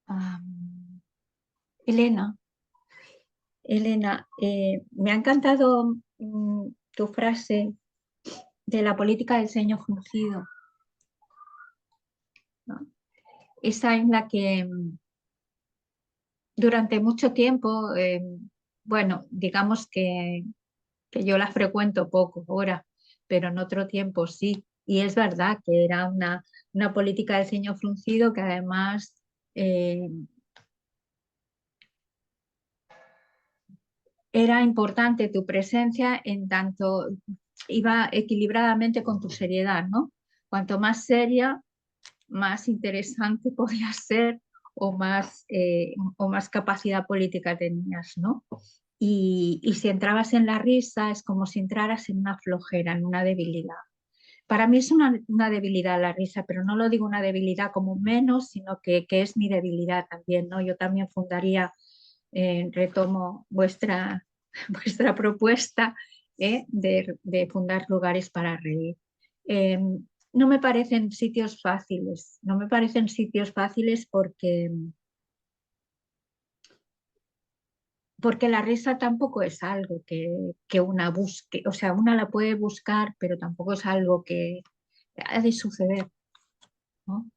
Ah, Elena, me ha encantado tu frase de la política del ceño fruncido, ¿no? Esa en la que durante mucho tiempo, bueno, digamos que yo la frecuento poco ahora, pero en otro tiempo sí. Y es verdad que era una política del ceño fruncido que además eh, era importante tu presencia en tanto iba equilibradamente con tu seriedad, ¿no? Cuanto más seria, más interesante podías ser o más capacidad política tenías, ¿no? Y si entrabas en la risa es como si entraras en una flojera, en una debilidad. Para mí es una debilidad la risa, pero no lo digo una debilidad como menos, sino que es mi debilidad también, ¿no? Yo también fundaría, retomo vuestra propuesta, de fundar lugares para reír. Eh, no me parecen sitios fáciles, no me parecen sitios fáciles porque la risa tampoco es algo que una busque, o sea, una la puede buscar, pero tampoco es algo que ha de suceder, ¿no?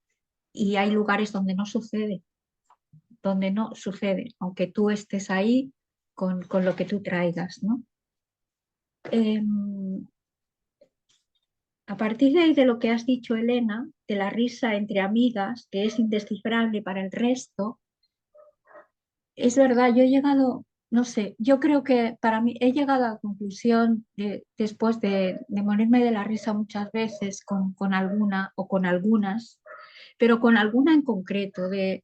Y hay lugares donde no sucede, aunque tú estés ahí con lo que tú traigas, ¿no? A partir de ahí de lo que has dicho, Elena, de la risa entre amigas, que es indescifrable para el resto, es verdad, yo he llegado, no sé, yo creo que para mí he llegado a la conclusión después de morirme de la risa muchas veces con alguna o con algunas, pero con alguna en concreto, de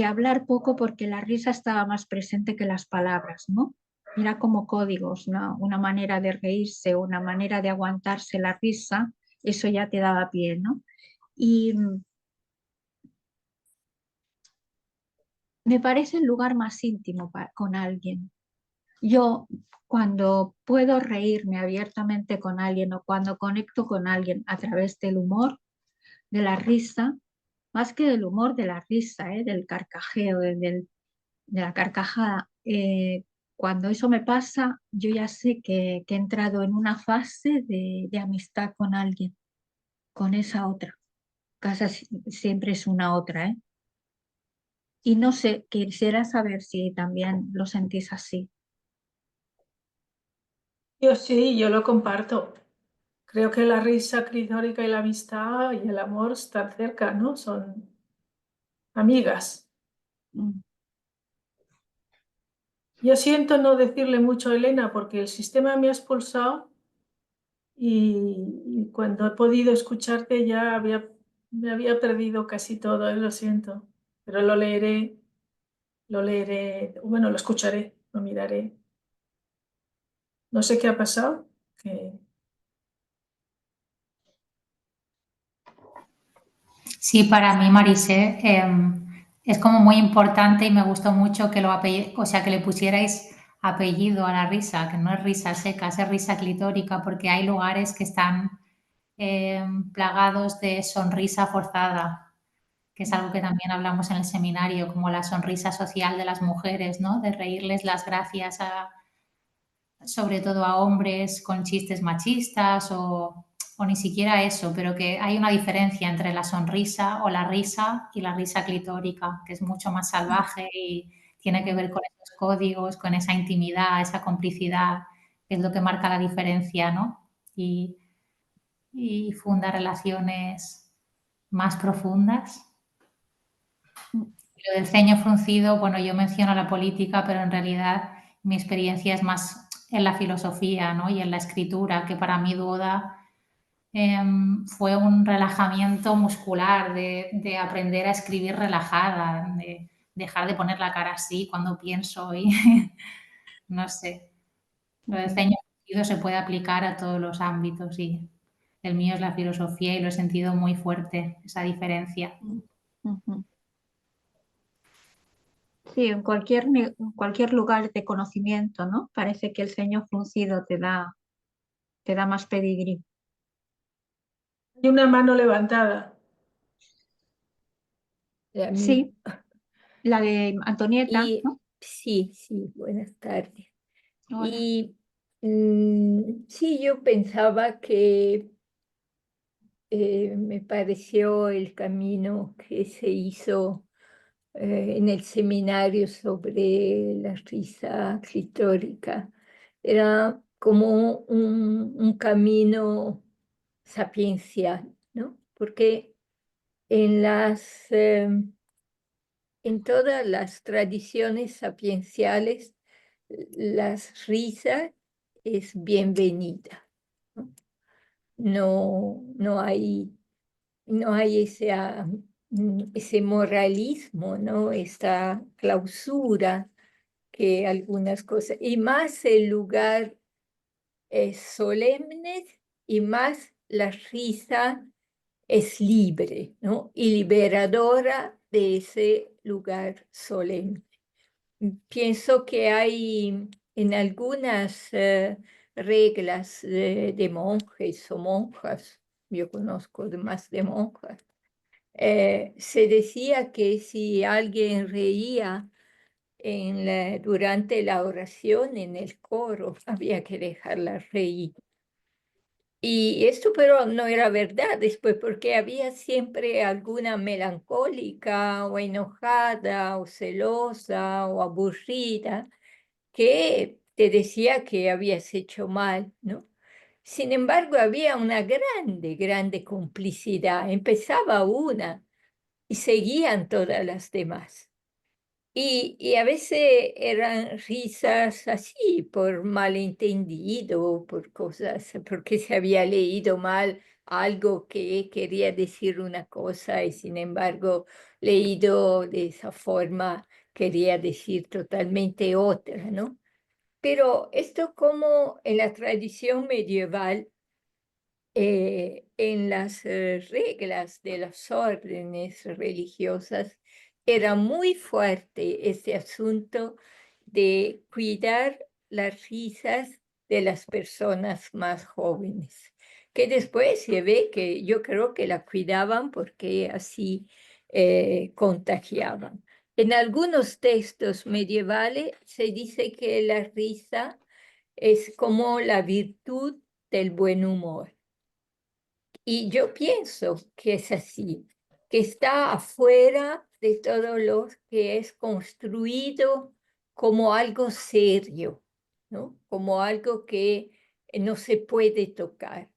hablar poco porque la risa estaba más presente que las palabras, ¿no? Era como códigos, ¿no? Una manera de reírse, una manera de aguantarse la risa, eso ya te daba pie, ¿no? Y me parece el lugar más íntimo con alguien. Yo, cuando puedo reírme abiertamente con alguien o cuando conecto con alguien a través del humor, de la risa, más que del humor, de la risa, del carcajeo, de la carcajada, cuando eso me pasa, yo ya sé que he entrado en una fase de amistad con alguien, con esa otra. Casi siempre es una otra, ¿eh? Y no sé, quisiera saber si también lo sentís así. Yo sí, yo lo comparto. creo que la risa clitórica y la amistad y el amor están cerca, ¿no? Son amigas. Mm. Yo siento no decirle mucho a Elena porque el sistema me ha expulsado y cuando he podido escucharte ya me había perdido casi todo, lo siento. Pero lo leeré, bueno, lo escucharé, lo miraré. No sé qué ha pasado. Sí, para mí, Marisé, es como muy importante y me gustó mucho que o sea, que le pusierais apellido a la risa, que no es risa seca, es risa clitórica, porque hay lugares que están plagados de sonrisa forzada, que es algo que también hablamos en el seminario, como la sonrisa social de las mujeres, ¿no? De reírles las gracias sobre todo a hombres con chistes machistas o ni siquiera eso, pero que hay una diferencia entre la sonrisa o la risa y la risa clitórica, que es mucho más salvaje y tiene que ver con esos códigos, con esa intimidad, esa complicidad, que es lo que marca la diferencia, ¿no? Y funda relaciones más profundas. Lo del ceño fruncido, bueno, yo menciono la política, pero en realidad mi experiencia es más en la filosofía, ¿no? Y en la escritura, que para mí Duoda fue un relajamiento muscular, de aprender a escribir relajada, de dejar de poner la cara así cuando pienso y no sé. Lo del ceño fruncido se puede aplicar a todos los ámbitos y el mío es la filosofía y lo he sentido muy fuerte, esa diferencia. Ujú. Sí, en cualquier lugar de conocimiento, ¿no? Parece que el ceño fruncido te da más pedigrí. Hay una mano levantada. La mía. Sí, la de Antonieta, Y ¿no? sí, buenas tardes. Hola. Y sí, yo pensaba que me pareció el camino que se hizo en el seminario sobre la risa clitórica. Era como un camino sapiencial, ¿no? Porque en en todas las tradiciones sapienciales, las risas es bienvenida, ¿no? No hay ese moralismo, ¿no? Esta clausura que algunas cosas, y más el lugar es solemne y más la risa es libre, ¿no? Y liberadora de ese lugar solemne. Pienso que hay en algunas reglas de monjes o monjas, yo conozco más de monjas, se decía que si alguien reía durante la oración en el coro, había que dejarla reír. Y esto pero no era verdad después, porque había siempre alguna melancólica o enojada o celosa o aburrida que te decía que habías hecho mal, ¿no? Sin embargo, había una grande complicidad. Empezaba una y seguían todas las demás. Y a veces eran risas así, por malentendido, por cosas, porque se había leído mal algo que quería decir una cosa y sin embargo, leído de esa forma, quería decir totalmente otra, ¿no? Pero esto como en la tradición medieval, en las reglas de las órdenes religiosas, era muy fuerte ese asunto de cuidar las risas de las personas más jóvenes, que después se ve que yo creo que la cuidaban porque así contagiaban. En algunos textos medievales se dice que la risa es como la virtud del buen humor. Y yo pienso que es así, que está afuera de todo lo que es construido como algo serio, ¿no? Como algo que no se puede tocar.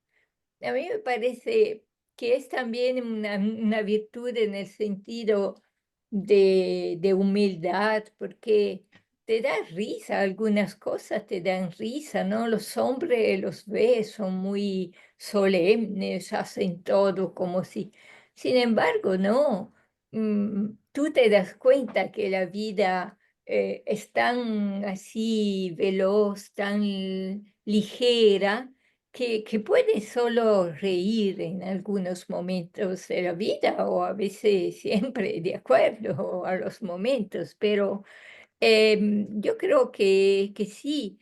a mí me parece que es también una virtud en el sentido de humildad, porque te da risa, algunas cosas te dan risa, ¿no? Los hombres los ves, son muy solemnes, hacen todo como si... Sin embargo, no, tú te das cuenta que la vida es tan así veloz, tan ligera, que puedes solo reír en algunos momentos de la vida o a veces siempre de acuerdo a los momentos, pero yo creo que sí,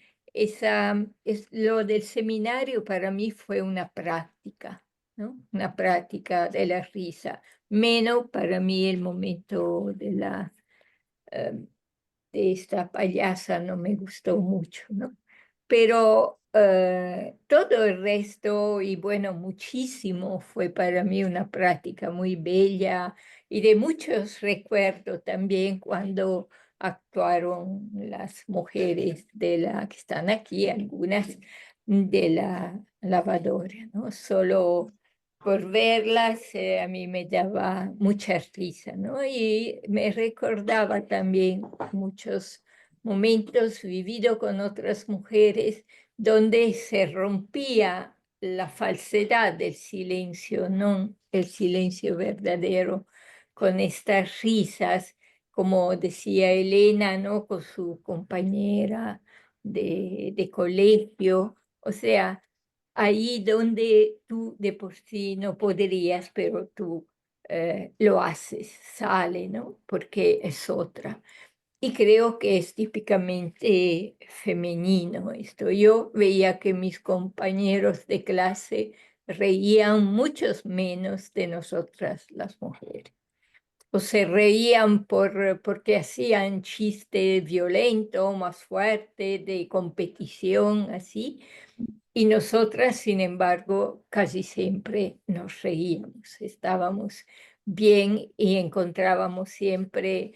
lo del seminario para mí fue una práctica, ¿no? Una práctica de la risa, menos para mí el momento eh, de esta payasa no me gustó mucho, ¿no? Pero todo el resto, y bueno, muchísimo, fue para mí una práctica muy bella y de muchos recuerdos también cuando actuaron las mujeres que están aquí, algunas de la lavadora, ¿no? Solo por verlas a mí me daba mucha risa, ¿no? Y me recordaba también muchos momentos vividos con otras mujeres donde se rompía la falsedad del silencio, no el silencio verdadero, con estas risas, como decía Elena, ¿no? Con su compañera de colegio, o sea, ahí donde tú de por sí no podrías, pero tú lo haces, sale, ¿no? Porque es otra. Y creo que es típicamente femenino esto. Yo veía que mis compañeros de clase reían muchos menos de nosotras las mujeres. O se reían porque hacían chiste violento, más fuerte, de competición, así. Y nosotras, sin embargo, casi siempre nos reíamos, estábamos bien y encontrábamos siempre,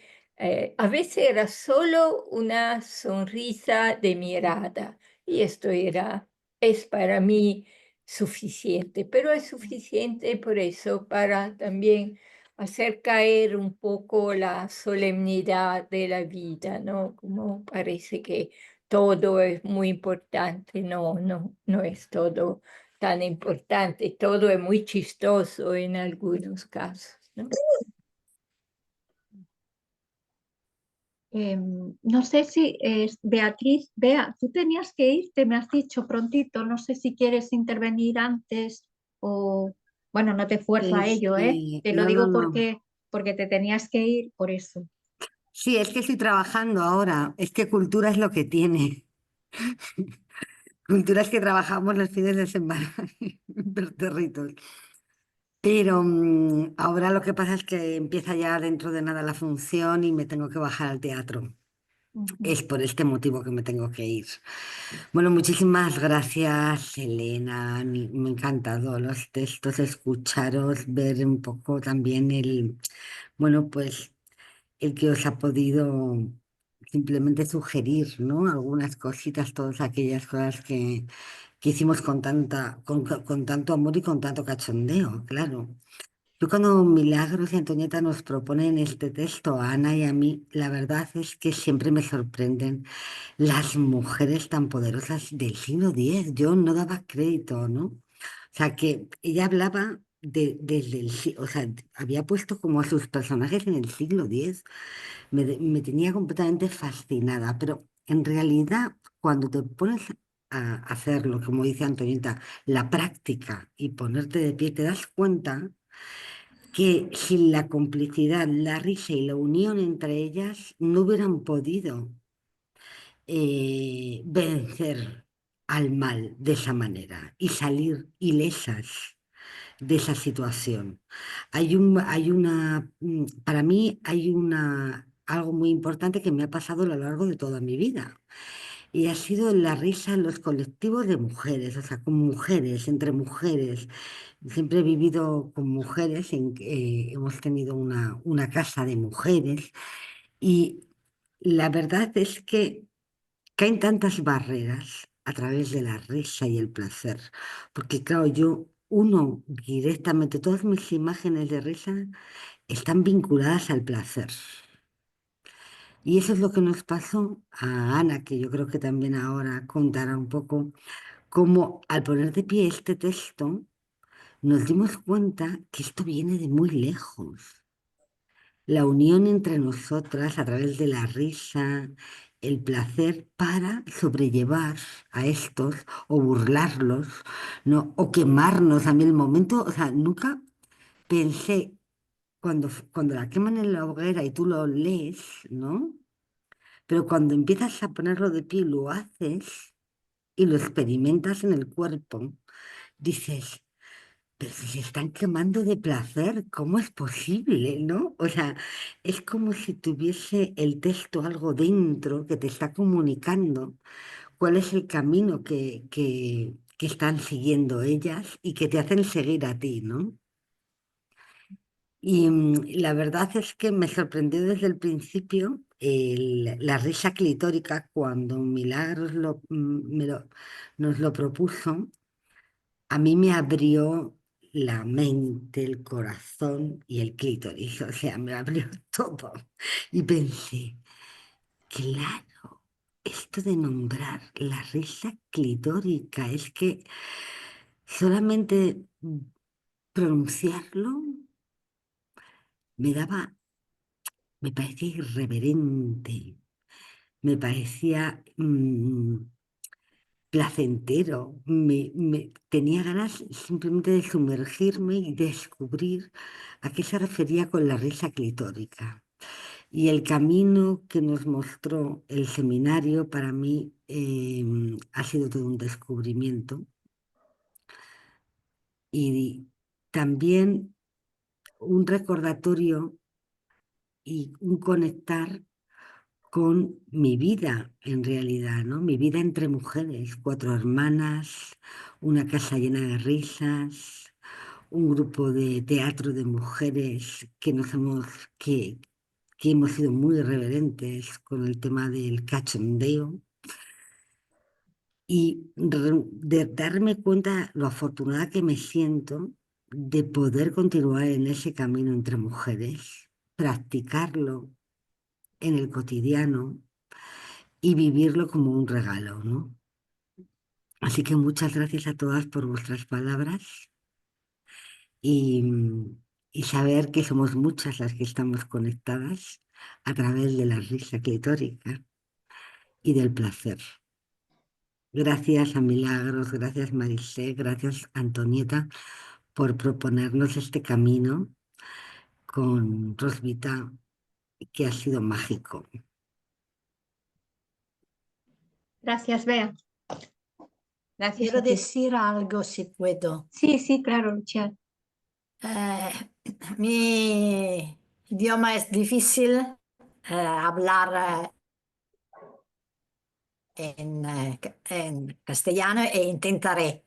a veces era solo una sonrisa de mirada y esto es para mí suficiente, pero es suficiente por eso para también hacer caer un poco la solemnidad de la vida, ¿no? Como parece que todo es muy importante, no, no, no es todo tan importante, todo es muy chistoso en algunos casos, ¿no? No sé si Beatriz, Bea, tú tenías que irte, me has dicho prontito, no sé si quieres intervenir antes o, bueno, no te fuerza a ello, ¿eh? Sí, Te lo no, no, digo no. porque te tenías que ir por eso. Sí, es que estoy trabajando ahora. Es que cultura es lo que tiene. Cultura es que trabajamos los fines de semana, impertérritos. Pero ahora lo que pasa es que empieza ya dentro de nada la función y me tengo que bajar al teatro. Ujú. Es por este motivo que me tengo que ir. Bueno, muchísimas gracias, Elena. Me ha encantado los textos, escucharos, ver un poco también bueno, pues el que os ha podido simplemente sugerir, ¿no? Algunas cositas, todas aquellas cosas que hicimos con tanto amor y con tanto cachondeo, claro. Yo cuando Milagros y Antonieta nos proponen este texto a Ana y a mí, la verdad es que siempre me sorprenden las mujeres tan poderosas del siglo X. Yo no daba crédito, ¿no? O sea, que ella hablaba desde o sea, había puesto como a sus personajes en el siglo X. Me tenía completamente fascinada, pero en realidad cuando te pones a hacerlo, como dice Antonieta, la práctica y ponerte de pie, te das cuenta que sin la complicidad, la risa y la unión entre ellas no hubieran podido vencer al mal de esa manera y salir ilesas de esa situación. Para mí hay algo muy importante que me ha pasado a lo largo de toda mi vida. Y ha sido la risa en los colectivos de mujeres, o sea, con mujeres, entre mujeres. Siempre he vivido con mujeres, hemos tenido una casa de mujeres y la verdad es que caen tantas barreras a través de la risa y el placer, porque claro, yo uno directamente, todas mis imágenes de risa están vinculadas al placer. Y eso es lo que nos pasó a Ana, que yo creo que también ahora contará un poco, cómo al poner de pie este texto nos dimos cuenta que esto viene de muy lejos. La unión entre nosotras a través de la risa, el placer para sobrellevar a estos o burlarlos, ¿no? O quemarnos a mí el momento, o sea, nunca pensé, cuando la queman en la hoguera y tú lo lees, ¿no? Pero cuando empiezas a ponerlo de pie y lo haces y lo experimentas en el cuerpo, dices, pero si se están quemando de placer, ¿cómo es posible, no? O sea, es como si tuviese el texto algo dentro que te está comunicando cuál es el camino que están siguiendo ellas y que te hacen seguir a ti, ¿no? Y la verdad es que me sorprendió desde el principio la risa clitórica cuando Milagros nos lo propuso. A mí me abrió la mente, el corazón y el clítoris, o sea, me abrió todo. Y pensé, claro, esto de nombrar la risa clitórica, es que solamente pronunciarlo me daba, me parecía irreverente, me parecía placentero, tenía ganas simplemente de sumergirme y descubrir a qué se refería con la risa clitórica. Y el camino que nos mostró el seminario para mí ha sido todo un descubrimiento y también un recordatorio y un conectar con mi vida en realidad, ¿no? Mi vida entre mujeres, 4 hermanas, una casa llena de risas, un grupo de teatro de mujeres que hemos sido muy irreverentes con el tema del cachondeo y de darme cuenta lo afortunada que me siento de poder continuar en ese camino entre mujeres, practicarlo en el cotidiano y vivirlo como un regalo, ¿no? Así que muchas gracias a todas por vuestras palabras y, y saber que somos muchas las que estamos conectadas a través de la risa clitórica y del placer. Gracias a Milagros, gracias Marisé, gracias Antonieta por proponernos este camino con Rosvita que ha sido mágico. Gracias, Bea. Gracias Quiero a ti. decir algo si puedo. Sí, sí, claro, Luciana. Mi idioma es difícil hablar en castellano e intentaré.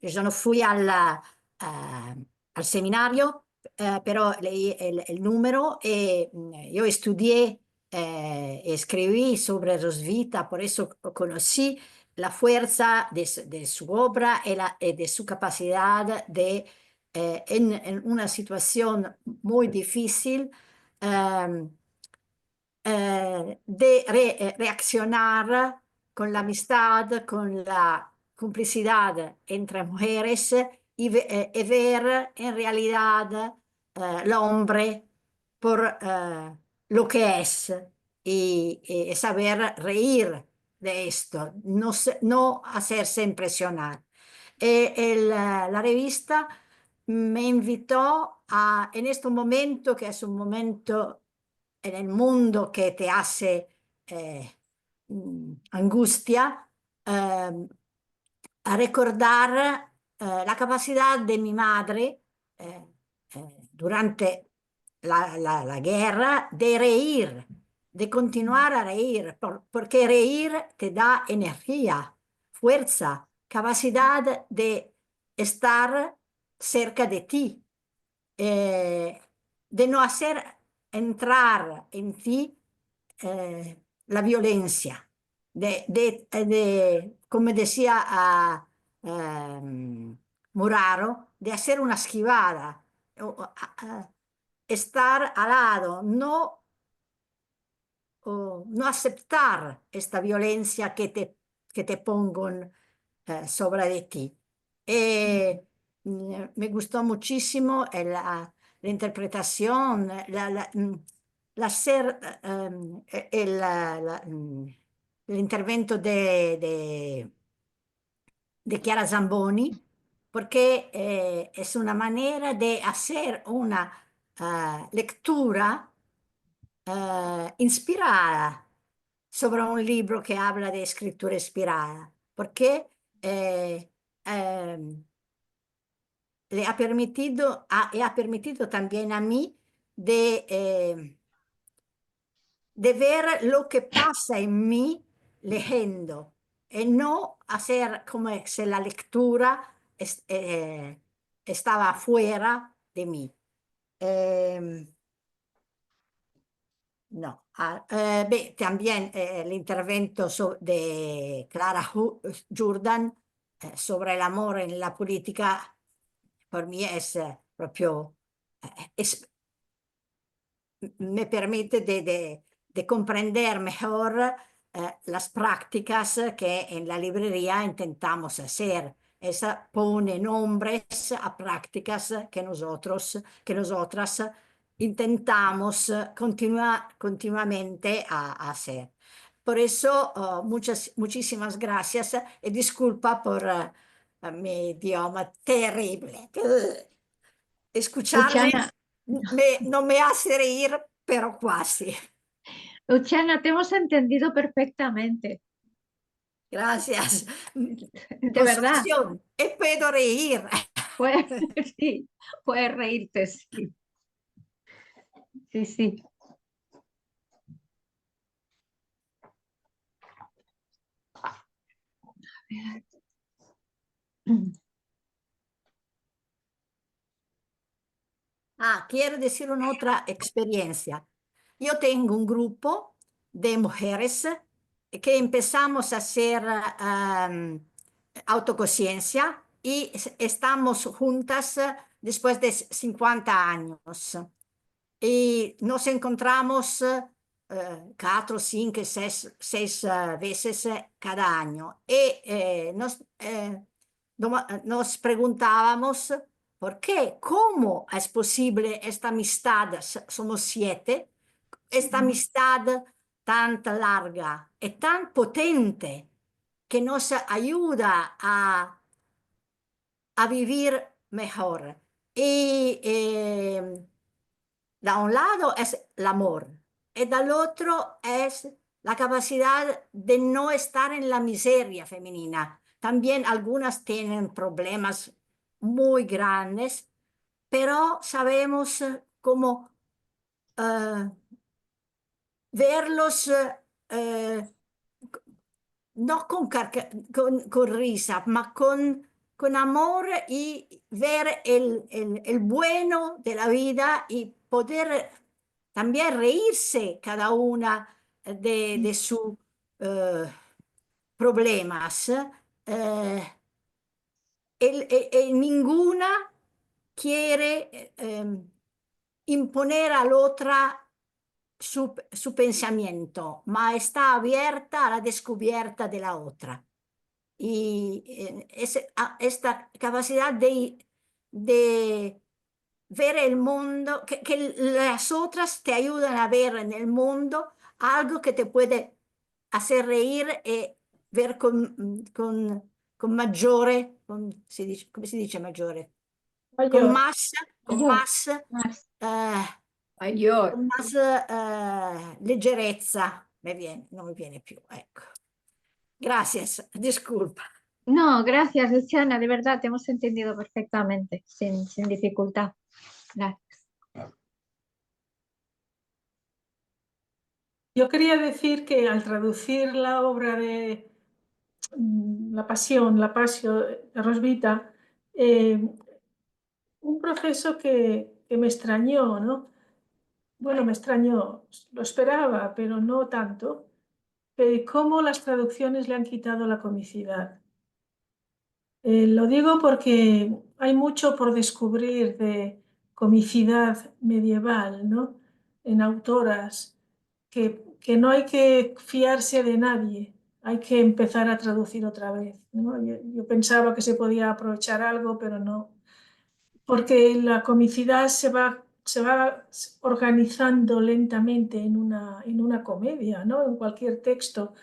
Yo no fui al seminario, pero leí el número y yo estudié y escribí sobre Rosvita, por eso conocí la fuerza de su obra y de su capacidad de, en una situación muy difícil, de reaccionar con la amistad, con la complicidad entre mujeres y ver en realidad el hombre por lo que es y saber reír de esto, no hacerse impresionar. La revista me invitó en este momento, que es un momento en el mundo que te hace angustia, a recordar la capacidad de mi madre durante la guerra de reír, de continuar a reír, porque reír te da energía, fuerza, capacidad de estar cerca de ti, de no hacer entrar en ti la violencia, como decía Muraro, de hacer una esquivada, estar al lado, no aceptar esta violencia que te pongan sobre de ti. Me gustó muchísimo la interpretación, el intervento de Chiara Zamboni, porque es una manera de hacer una lectura inspirada sobre un libro que habla de escritura inspirada, porque le ha permitido, y ha permitido también a mí de ver lo que pasa en mí leyendo, y no hacer como si la lectura estaba fuera de mí. No, también el intervento de Clara Jordan sobre el amor en la política, por mí es proprio, me permite de comprender mejor las prácticas que en la librería intentamos hacer. Esa pone nombres a prácticas que nosotras intentamos continuamente a hacer. Por eso, muchísimas gracias y disculpa por mi idioma terrible. Escucharme Luciana, no me hace reír, pero casi. Luciana, te hemos entendido perfectamente. Gracias. De verdad. Y puedo reír. Puedes, sí, puedes reírte, sí. Sí, sí. Quiero decir una otra experiencia. Yo tengo un grupo de mujeres que empezamos a hacer autoconciencia y estamos juntas después de 50 años. Y nos encontramos 4, 5, 6 veces cada año. Y nos preguntábamos por qué, cómo es posible esta amistad, somos 7, esta amistad tan larga y tan potente que nos ayuda a vivir mejor. Y da un lado es el amor y del otro es la capacidad de no estar en la miseria femenina. También algunas tienen problemas muy grandes, pero sabemos cómo verlos no con risa, ma con amor y ver el bueno de la vida y poder también reírse cada una de sus problemas. Ninguna quiere imponer a la otra su pensamiento, ma está abierta a la descubierta de la otra. Y esta capacidad de ver el mundo, que las otras te ayudan a ver en el mundo algo que te puede hacer reír y ver con maggiore, come si dice maggiore? Con más, Mayor. con más leggerezza. No me viene più, ecco. Gracias, disculpa. No, gracias, Luciana, de verdad, te hemos entendido perfectamente, sin dificultad. Gracias. Yo quería decir que al traducir la obra de La Pasión, La Pasio de Rosvita, un proceso que me extrañó, ¿no? Bueno, me extrañó, lo esperaba, pero no tanto, cómo las traducciones le han quitado la comicidad. Lo digo porque hay mucho por descubrir de comicidad medieval, ¿no? En autoras, que no hay que fiarse de nadie, hay que empezar a traducir otra vez, ¿no? Yo pensaba que se podía aprovechar algo, pero no, porque la comicidad se va organizando lentamente en una comedia, ¿no? En cualquier texto.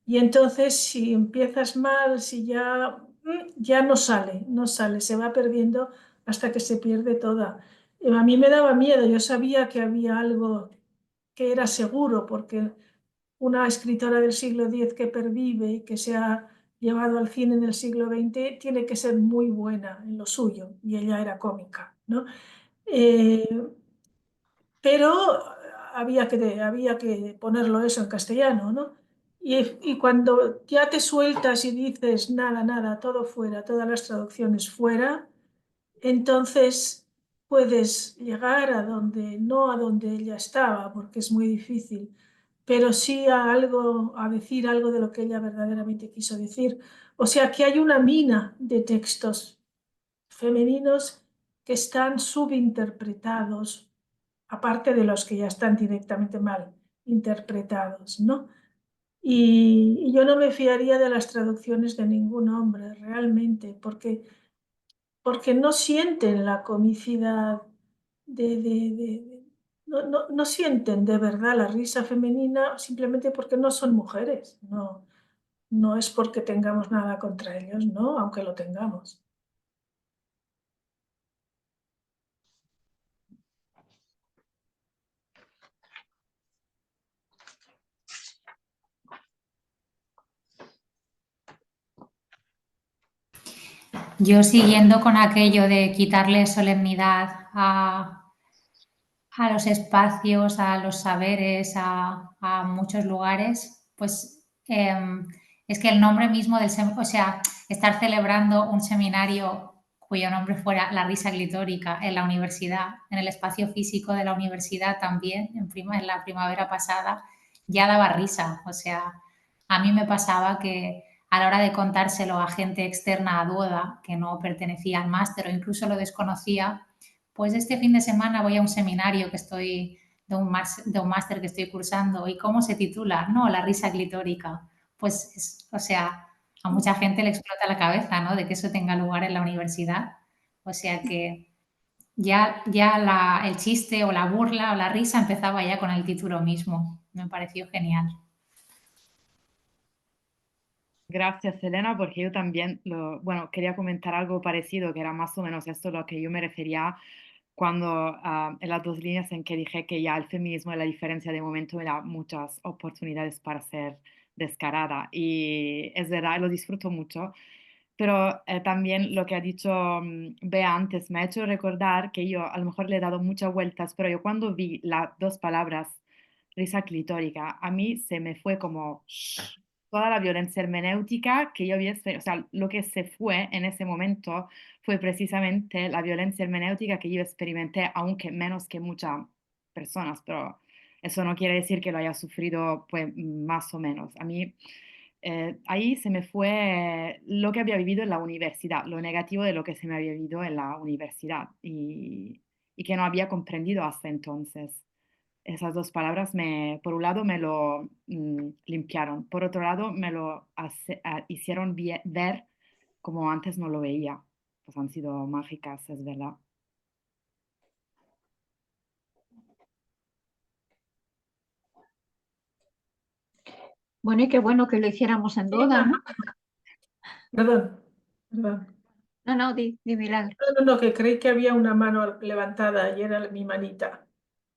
Y entonces si empiezas mal, si ya no sale, no sale, se va perdiendo hasta que se pierde toda. A mí me daba miedo, yo sabía que había algo que era seguro, porque una escritora del siglo X que pervive y que se ha llevado al cine en el siglo XX tiene que ser muy buena en lo suyo, y ella era cómica, ¿no? Eh, pero había que ponerlo eso en castellano, ¿no? Y cuando ya te sueltas y dices nada, nada, todo fuera, todas las traducciones fuera, entonces puedes llegar a donde, no a donde ella estaba, porque es muy difícil, pero sí a algo, a decir algo de lo que ella verdaderamente quiso decir. O sea que hay una mina de textos femeninos que están subinterpretados, aparte de los que ya están directamente mal interpretados, ¿no? Y yo no me fiaría de las traducciones de ningún hombre, realmente, porque no sienten la comicidad no sienten de verdad la risa femenina simplemente porque no son mujeres, no, no es porque tengamos nada contra ellos, ¿no? Aunque lo tengamos. Yo siguiendo con aquello de quitarle solemnidad a los espacios, a los saberes, a muchos lugares, pues es que el nombre mismo o sea, estar celebrando un seminario cuyo nombre fuera la risa glitórica en la universidad, en el espacio físico de la universidad también, en la primavera pasada, ya daba risa. O sea, a mí me pasaba que a la hora de contárselo a gente externa a Duoda, que no pertenecía al máster o incluso lo desconocía, pues este fin de semana voy a un seminario que estoy, de un máster que estoy cursando. ¿Y cómo se titula? No, la risa glitórica. Pues, o sea, a mucha gente le explota la cabeza, ¿no? De que eso tenga lugar en la universidad. O sea que ya el chiste o la burla o la risa empezaba ya con el título mismo. Me pareció genial. Gracias, Elena, porque yo también, bueno, quería comentar algo parecido, que era más o menos esto a lo que yo me refería cuando en las dos líneas en que dije que ya el feminismo y la diferencia de momento me da muchas oportunidades para ser descarada. Y es verdad, lo disfruto mucho, pero también lo que ha dicho Bea antes me ha hecho recordar que yo a lo mejor le he dado muchas vueltas, pero yo cuando vi las dos palabras risa clitórica, a mí se me fue como toda la violencia hermenéutica que yo había, o sea, lo que se fue en ese momento fue precisamente la violencia hermenéutica que yo experimenté, aunque menos que muchas personas, pero eso no quiere decir que lo haya sufrido pues más o menos. A mí ahí se me fue lo que había vivido en la universidad, lo negativo de lo que se me había vivido en la universidad y que no había comprendido hasta entonces. Esas dos palabras, por un lado, me lo limpiaron, por otro lado, me lo hicieron ver como antes no lo veía. Pues han sido mágicas, es verdad. Bueno, y qué bueno que lo hiciéramos en Duoda, ¿no? Perdón, perdón. No, di Milagro. No, que creí que había una mano levantada y era mi manita.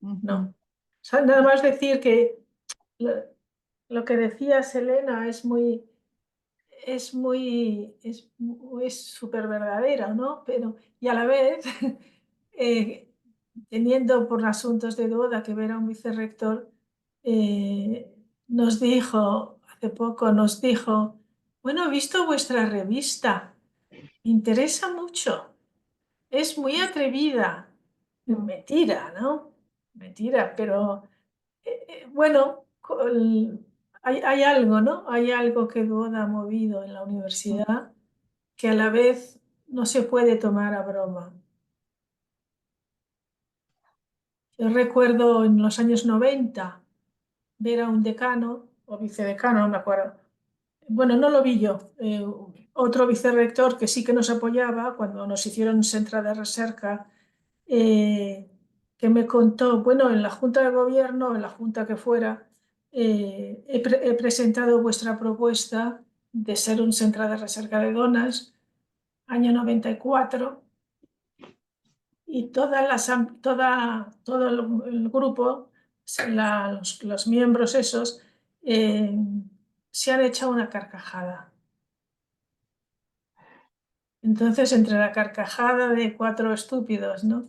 No. O sea, nada más decir que lo que decías, Elena, es súper verdadera, ¿no? Pero, y a la vez, eh, teniendo por asuntos de duda que ver a un vicerrector, nos dijo, hace poco nos dijo, bueno, he visto vuestra revista, me interesa mucho, es muy atrevida. Mentira, ¿no? Mentira, pero bueno, hay algo, ¿no? Hay algo que Duoda ha movido en la universidad que a la vez no se puede tomar a broma. Yo recuerdo en los años 90 ver a un decano o vicedecano, no me acuerdo. Bueno, no lo vi yo. Otro vicerrector que sí que nos apoyaba cuando nos hicieron centro de recerca, que me contó, bueno, en la Junta de Gobierno, en la Junta que fuera, he presentado vuestra propuesta de ser un centro de recerca de donas, año 94, y todo el grupo, los miembros esos, eh, se han echado una carcajada. Entonces, entre la carcajada de cuatro estúpidos, ¿no?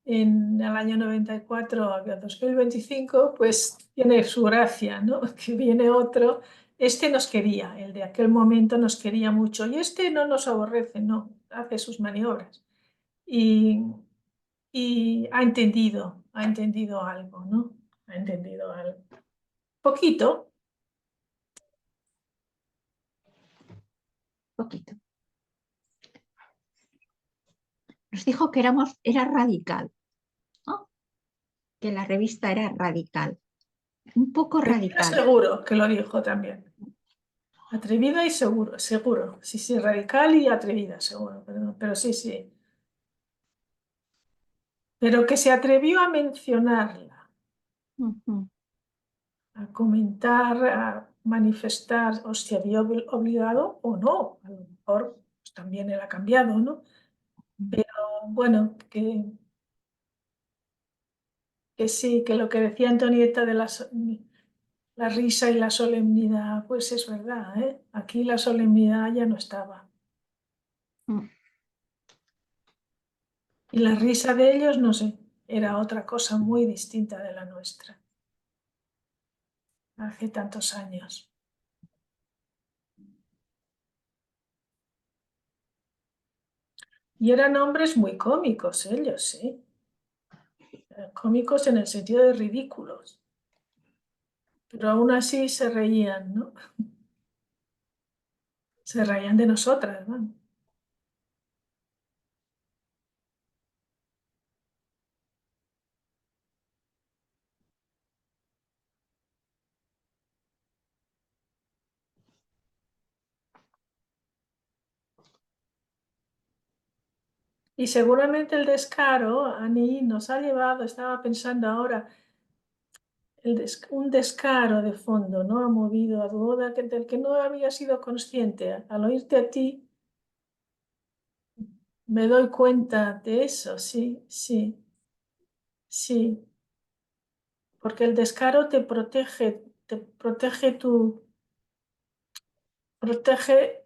En el año 94 a 2025, pues tiene su gracia, ¿no? Que viene otro. Este nos quería, el de aquel momento nos quería mucho, y este no nos aborrece, no, hace sus maniobras. Y ha entendido algo, ¿no? Ha entendido algo. Poquito. Poquito. Nos dijo que era radical, ¿no? Que la revista era radical, un poco radical. Seguro que lo dijo también. Atrevida y seguro, seguro. Sí, sí, radical y atrevida, seguro. Pero sí, sí. Pero que se atrevió a mencionarla, Ujú. a comentar, a manifestar, o se había obligado o no. A lo mejor pues, también él ha cambiado, ¿no? Pero bueno, que sí, que lo que decía Antonieta de la risa y la solemnidad, pues es verdad, ¿eh? Aquí la solemnidad ya no estaba. Mm. Y la risa de ellos, no sé, era otra cosa muy distinta de la nuestra, hace tantos años. Y eran hombres muy cómicos ellos, sí. Cómicos en el sentido de ridículos. Pero aún así se reían, ¿no? Se reían de nosotras, ¿no? Y seguramente el descaro, Ani, nos ha llevado, estaba pensando ahora, un descaro de fondo, ¿no? Ha movido a Duoda del que no había sido consciente. Al oírte a ti, me doy cuenta de eso, sí, sí, sí. Porque el descaro te protege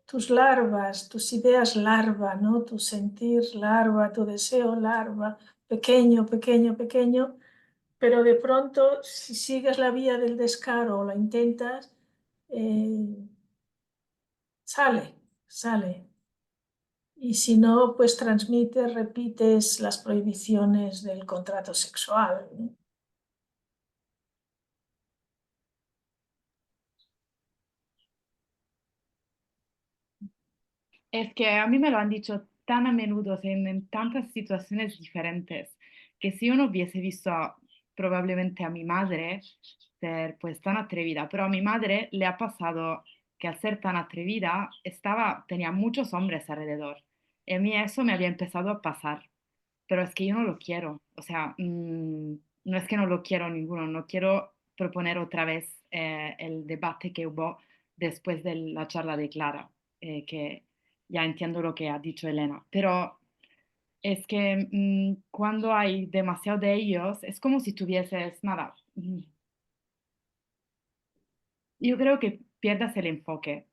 tus larvas, tus ideas larva, ¿no? Tu sentir larva, tu deseo larva, pequeño, pequeño, pequeño. Pero de pronto, si sigues la vía del descaro o la intentas, sale, sale. Y si no, pues transmites, repites las prohibiciones del contrato sexual, ¿no? Es que a mí me lo han dicho tan a menudo, en tantas situaciones diferentes, que si uno hubiese visto probablemente a mi madre ser pues tan atrevida, pero a mi madre le ha pasado que al ser tan atrevida tenía muchos hombres alrededor. Y a mí eso me había empezado a pasar, pero es que yo no lo quiero, o sea, no es que no lo quiero ninguno, no quiero proponer otra vez el debate que hubo después de la charla de Clara, que ya entiendo lo que ha dicho Elena, pero es que cuando hay demasiado de ellos, es como si tuvieses, nada, yo creo que pierdas el enfoque,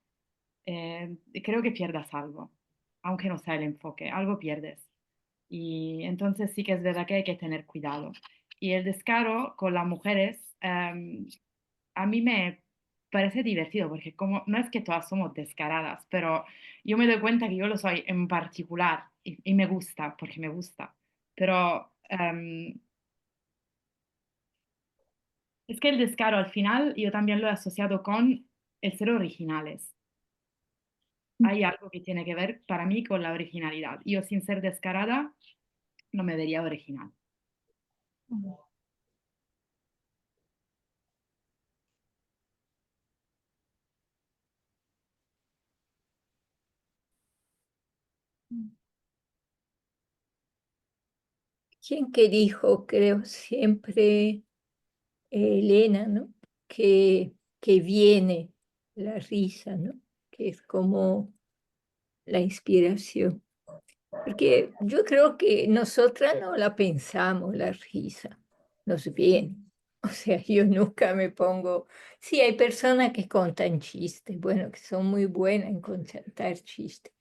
creo que pierdas algo, aunque no sea el enfoque, algo pierdes. Y entonces sí que es verdad que hay que tener cuidado. Y el descaro con las mujeres, a mí me parece divertido, porque como no es que todas somos descaradas, pero yo me doy cuenta que yo lo soy en particular y me gusta, porque me gusta. Pero es que el descaro al final yo también lo he asociado con el ser originales. hay algo que tiene que ver para mí con la originalidad. Yo sin ser descarada no me vería original. ¿Quién que dijo, creo, siempre Elena, ¿no? Que viene la risa, ¿no? Que es como la inspiración. Porque yo creo que nosotras no la pensamos, la risa, nos viene. O sea, yo nunca me pongo... Sí, hay personas que contan chistes, bueno, que son muy buenas en contar chistes.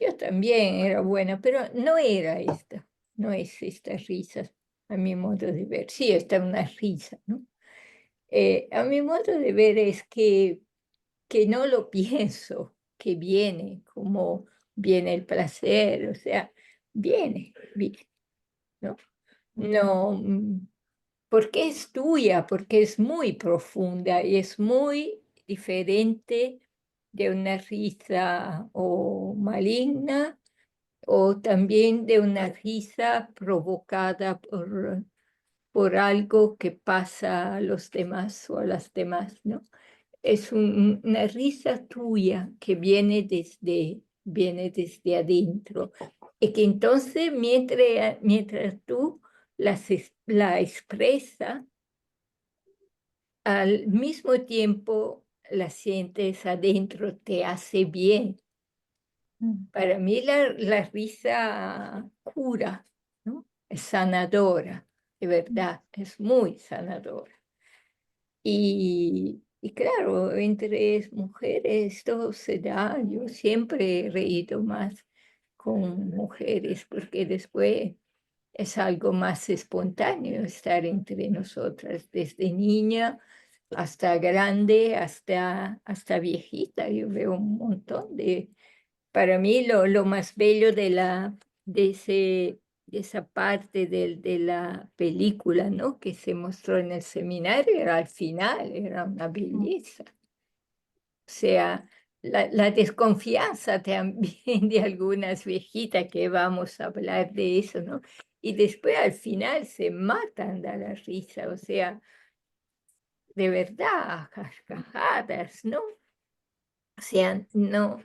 Yo también era buena, pero no era esta, no es esta risa, a mi modo de ver. Sí, esta es una risa, ¿no? A mi modo de ver es que no lo pienso, que viene, como viene el placer, o sea, viene, ¿no? No, porque es tuya, porque es muy profunda y es muy diferente de una risa o maligna o también de una risa provocada por algo que pasa a los demás o a las demás, ¿no? Es una risa tuya que viene desde adentro y que entonces mientras tú la expresas, al mismo tiempo la sientes adentro, te hace bien. Para mí la risa cura, ¿no? Es sanadora, de verdad, es muy sanadora. Y claro, entre mujeres esto se da. Yo siempre he reído más con mujeres porque después es algo más espontáneo estar entre nosotras, desde niña hasta grande, hasta viejita. Yo veo un montón de... Para mí lo más bello de esa parte de la película, ¿no? Que se mostró en el seminario era al final, era una belleza. O sea, la desconfianza también de algunas viejitas, que vamos a hablar de eso, ¿no? Y después al final se matan de la risa, o sea, de verdad, carcajadas, ¿no? O sea, no,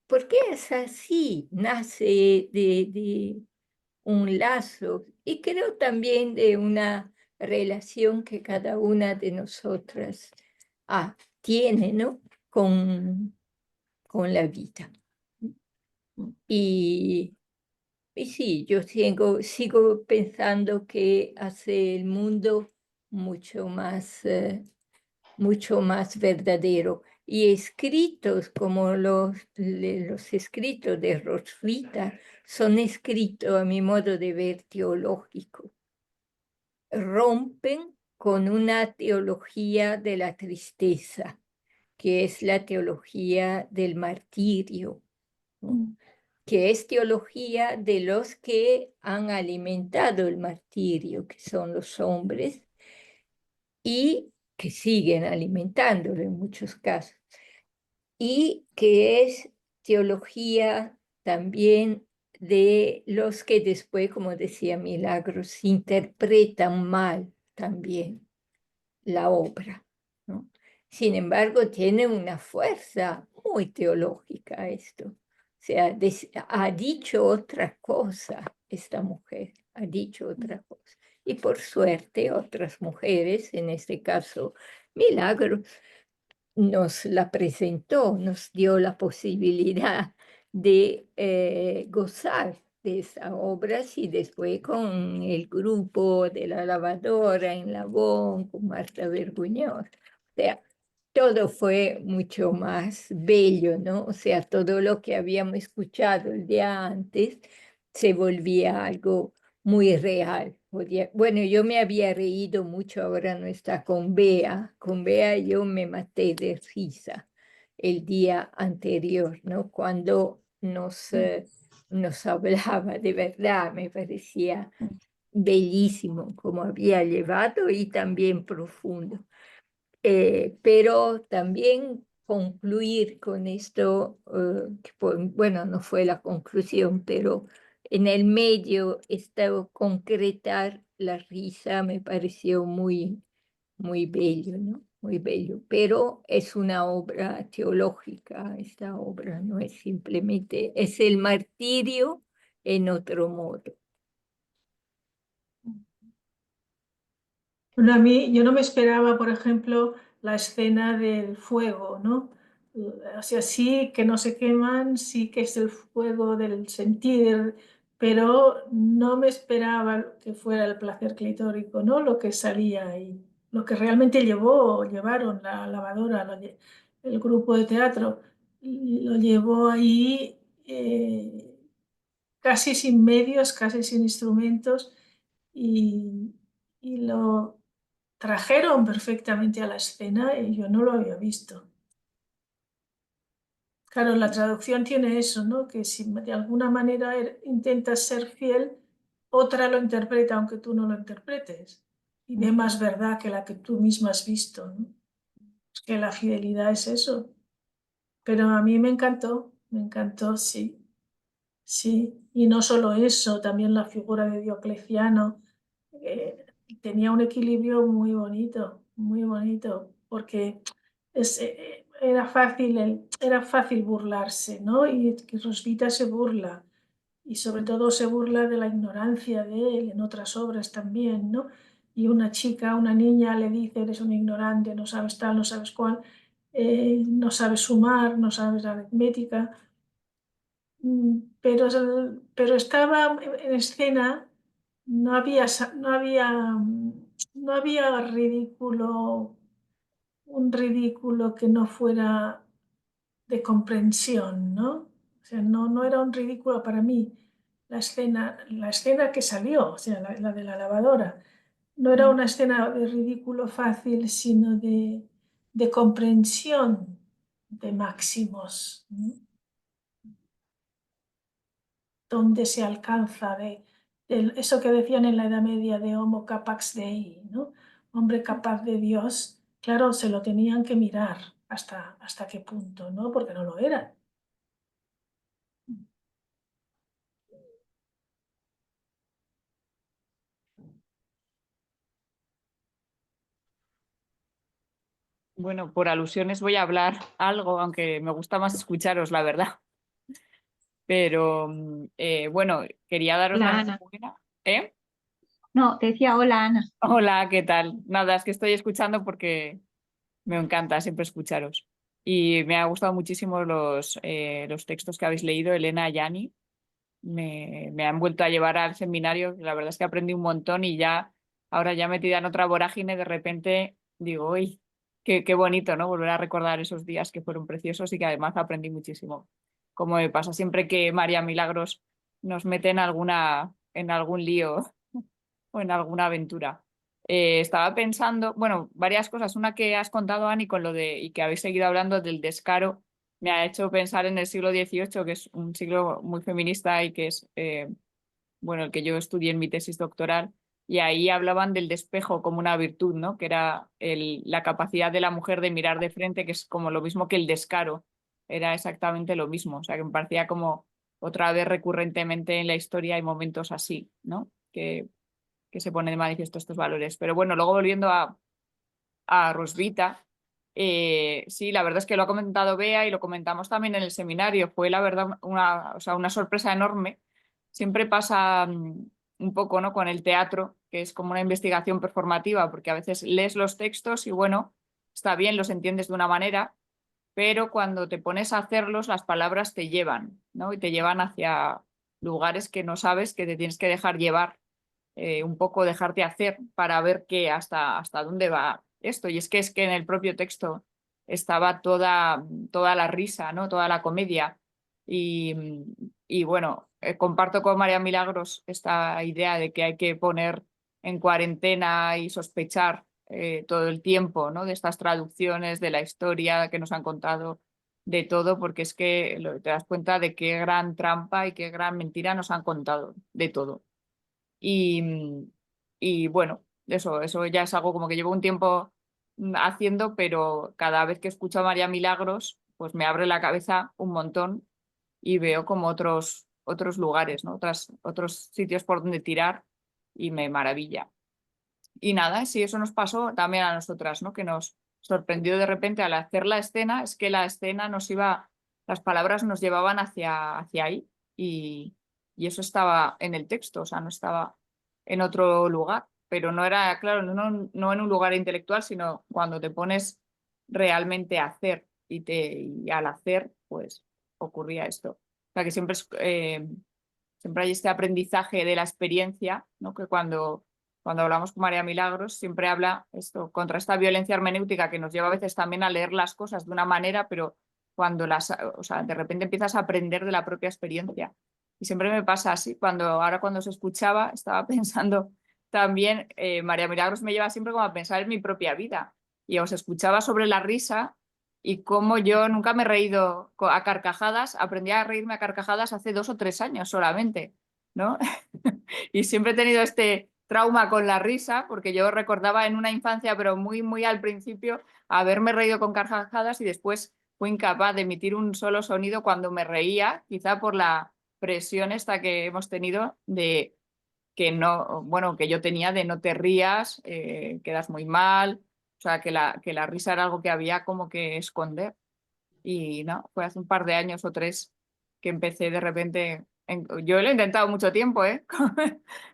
¿por qué es así? Nace de un lazo y creo también de una relación que cada una de nosotras tiene, ¿no? Con la vida. Y, y sí, yo sigo pensando que hace el mundo mucho más verdadero. Y escritos como los escritos de Roswitha son escritos, a mi modo de ver, teológico. Rompen con una teología de la tristeza, que es la teología del martirio, ¿no? Que es teología de los que han alimentado el martirio, que son los hombres, y que siguen alimentándolo en muchos casos, y que es teología también de los que después, como decía Milagros, interpretan mal también la obra, ¿no? Sin embargo, tiene una fuerza muy teológica esto. O sea, ha dicho otra cosa esta mujer, ha dicho otra cosa. Y por suerte otras mujeres, en este caso Milagros, nos la presentó, nos dio la posibilidad de gozar de esa obra y después con el grupo de la lavadora en Labón, con Marta Verguñón. O sea, todo fue mucho más bello, ¿no? O sea, todo lo que habíamos escuchado el día antes se volvía algo muy real. Bueno, yo me había reído mucho, ahora no está con Bea. Con Bea yo me maté de risa el día anterior, ¿no? Cuando nos hablaba, de verdad, me parecía bellísimo como había llevado y también profundo. Pero también concluir con esto, bueno, no fue la conclusión, pero en el medio estaba concretar la risa, me pareció muy, muy bello, ¿no? Muy bello, pero es una obra teológica, esta obra no es simplemente, es el martirio en otro modo. Bueno, a mí, yo no me esperaba, por ejemplo, la escena del fuego, ¿no? O sea, sí que no se queman, sí que es el fuego del sentir, pero no me esperaba que fuera el placer clitórico, ¿no? Lo que salía ahí, lo que realmente llevaron la lavadora, el grupo de teatro, lo llevó ahí casi sin medios, casi sin instrumentos y, y lo trajeron perfectamente a la escena y yo no lo había visto. Claro, la traducción tiene eso, ¿no? Que si de alguna manera intentas ser fiel, otra lo interpreta aunque tú no lo interpretes y ve más verdad que la que tú misma has visto, ¿no? Es que la fidelidad es eso. Pero a mí me encantó, sí. Sí, y no solo eso, también la figura de Diocleciano eh, tenía un equilibrio muy bonito, porque era fácil burlarse, ¿no? Y que Rosvita se burla, y sobre todo se burla de la ignorancia de él en otras obras también, ¿no? Y una chica, una niña le dice, eres un ignorante, no sabes tal, no sabes cuál, no sabes sumar, no sabes aritmética. Pero estaba en escena, no había un ridículo que no fuera de comprensión, ¿no? O sea, no era un ridículo para mí. La escena que salió, o sea, la de la lavadora, no era una escena de ridículo fácil, sino de comprensión de máximos, ¿no? Donde se alcanza de eso que decían en la Edad Media de Homo capax Dei, ¿no? Hombre capaz de Dios, claro, se lo tenían que mirar hasta qué punto, ¿no? Porque no lo era. Bueno, por alusiones voy a hablar algo, aunque me gusta más escucharos, la verdad. Pero bueno, quería daros Hola, la Ana. enhorabuena. ¿Eh? No, te decía hola, Ana. Hola, ¿qué tal? Nada, es que estoy escuchando porque me encanta siempre escucharos. Y me ha gustado muchísimo los textos que habéis leído, Elena y Yani. Me han vuelto a llevar al seminario. La verdad es que aprendí un montón y ya, ahora ya metida en otra vorágine, de repente digo, uy, qué bonito, ¿no? Volver a recordar esos días que fueron preciosos y que además aprendí muchísimo. Como me pasa siempre que María Milagros nos mete en algún lío o en alguna aventura. Estaba pensando, bueno, varias cosas. Una que has contado, Ani, con y que habéis seguido hablando del descaro, me ha hecho pensar en el siglo XVIII, que es un siglo muy feminista y que es, bueno, el que yo estudié en mi tesis doctoral. Y ahí hablaban del despejo como una virtud, ¿no? Que era la capacidad de la mujer de mirar de frente, que es como lo mismo que el descaro. Era exactamente lo mismo. O sea, que me parecía como otra vez recurrentemente en la historia hay momentos así, ¿no? Que se pone de manifiesto estos valores. Pero bueno, luego volviendo a Rosvita, sí, la verdad es que lo ha comentado Bea y lo comentamos también en el seminario. Fue la verdad o sea, una sorpresa enorme. Siempre pasa un poco, ¿no? Con el teatro, que es como una investigación performativa, porque a veces lees los textos y bueno, está bien, los entiendes de una manera, pero cuando te pones a hacerlos, las palabras te llevan, ¿no? Y te llevan hacia lugares que no sabes, que te tienes que dejar llevar, un poco dejarte hacer para ver hasta dónde va esto. Y es que en el propio texto estaba toda la risa, ¿no? Toda la comedia. Y bueno, comparto con María Milagros esta idea de que hay que poner en cuarentena y sospechar todo el tiempo, ¿no? De estas traducciones, de la historia que nos han contado, de todo, porque es que te das cuenta de qué gran trampa y qué gran mentira nos han contado, de todo. Y bueno, eso ya es algo como que llevo un tiempo haciendo, pero cada vez que escucho a María Milagros, pues me abre la cabeza un montón y veo como otros lugares, ¿no? Otros sitios por donde tirar y me maravilla. Y nada, sí, eso nos pasó también a nosotras, ¿no? Que nos sorprendió de repente al hacer la escena, es que la escena las palabras nos llevaban hacia ahí y eso estaba en el texto, o sea, no estaba en otro lugar, pero no era, claro, no en un lugar intelectual, sino cuando te pones realmente a hacer y al hacer, pues ocurría esto. O sea, que siempre hay este aprendizaje de la experiencia, ¿no? Que cuando hablamos con María Milagros, siempre habla esto contra esta violencia hermenéutica que nos lleva a veces también a leer las cosas de una manera, pero cuando o sea, de repente empiezas a aprender de la propia experiencia. Y siempre me pasa así, ahora cuando se escuchaba, estaba pensando también, María Milagros me lleva siempre como a pensar en mi propia vida. Y os escuchaba sobre la risa y cómo yo nunca me he reído a carcajadas, aprendí a reírme a carcajadas hace 2 o 3 años solamente, ¿no? Y siempre he tenido este trauma con la risa, porque yo recordaba en una infancia, pero muy, muy al principio, haberme reído con carcajadas y después fui incapaz de emitir un solo sonido cuando me reía, quizá por la presión esta que hemos tenido de que no, bueno, que yo tenía de no te rías, quedas muy mal, o sea, que la risa era algo que había como que esconder. Y no, fue hace un par de años o 3 que empecé de repente. Yo lo he intentado mucho tiempo, ¿eh?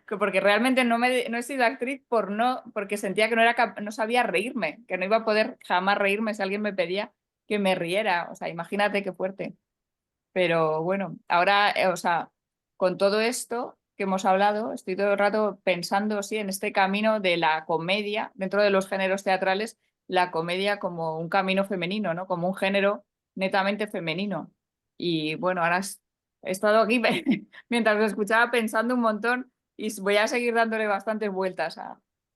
Porque realmente no he sido actriz porque sentía que no sabía reírme, que no iba a poder jamás reírme si alguien me pedía que me riera. O sea, imagínate qué fuerte. Pero bueno, ahora, o sea, con todo esto que hemos hablado, estoy todo el rato pensando, sí, en este camino de la comedia, dentro de los géneros teatrales, la comedia como un camino femenino, ¿no? Como un género netamente femenino. Y bueno, ahora he estado aquí mientras lo escuchaba pensando un montón y voy a seguir dándole bastantes vueltas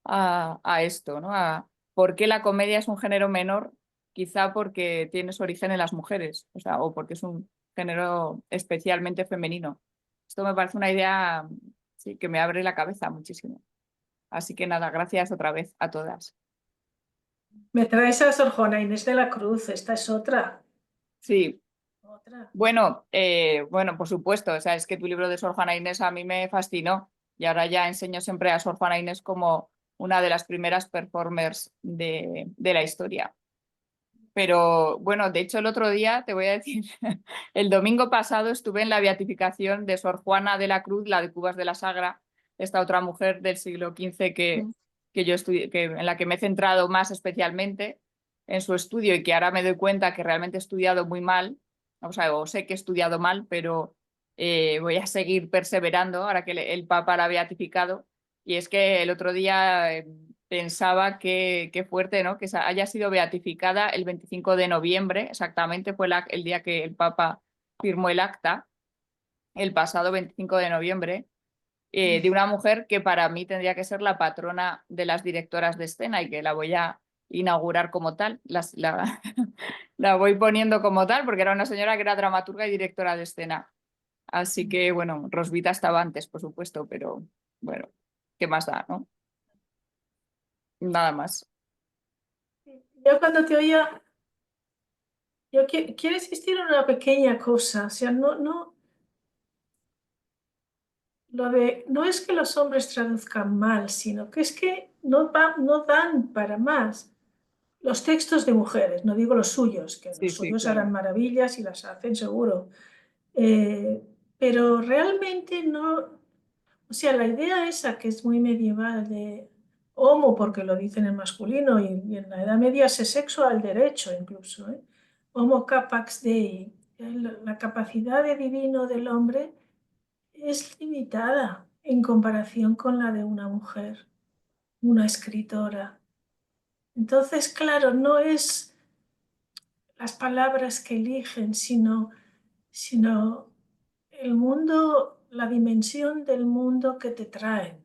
a esto, ¿no? A por qué la comedia es un género menor, quizá porque tiene su origen en las mujeres, o sea, o porque es un género especialmente femenino. Esto me parece una idea, sí, que me abre la cabeza muchísimo. Así que nada, gracias otra vez a todas. Me traes a Sor Juana Inés de la Cruz, esta es otra. Sí, Otra. bueno, por supuesto, o sea, es que tu libro de Sor Juana Inés a mí me fascinó y ahora ya enseño siempre a Sor Juana Inés como una de las primeras performers de la historia. Pero bueno, de hecho el otro día, te voy a decir, el domingo pasado estuve en la beatificación de Sor Juana de la Cruz, la de Cubas de la Sagra, esta otra mujer del siglo XV que yo en la que me he centrado más especialmente en su estudio y que ahora me doy cuenta que realmente he estudiado muy mal, o sea, o sé que he estudiado mal, pero voy a seguir perseverando ahora que el Papa la ha beatificado. Y es que el otro día pensaba qué fuerte, ¿no? Que haya sido beatificada el 25 de noviembre, exactamente fue el día que el Papa firmó el acta, el pasado 25 de noviembre, de una mujer que para mí tendría que ser la patrona de las directoras de escena y que la voy a inaugurar como tal, la voy poniendo como tal, porque era una señora que era dramaturga y directora de escena. Así que, bueno, Rosvita estaba antes, por supuesto, pero bueno, ¿qué más da, no? Nada más. Yo cuando te oía, yo quiero insistir en una pequeña cosa, o sea, no es que los hombres traduzcan mal, sino que es que no dan para más. Los textos de mujeres, no digo los suyos, que Sí, los sí, suyos harán claro. maravillas y las hacen seguro. Pero realmente no, o sea, la idea esa que es muy medieval de homo, porque lo dicen en masculino y en la Edad Media se sexo al derecho incluso, ¿eh? Homo capax Dei, la capacidad de divino del hombre es limitada en comparación con la de una mujer, una escritora. Entonces, claro, no es las palabras que eligen, sino el mundo, la dimensión del mundo que te traen.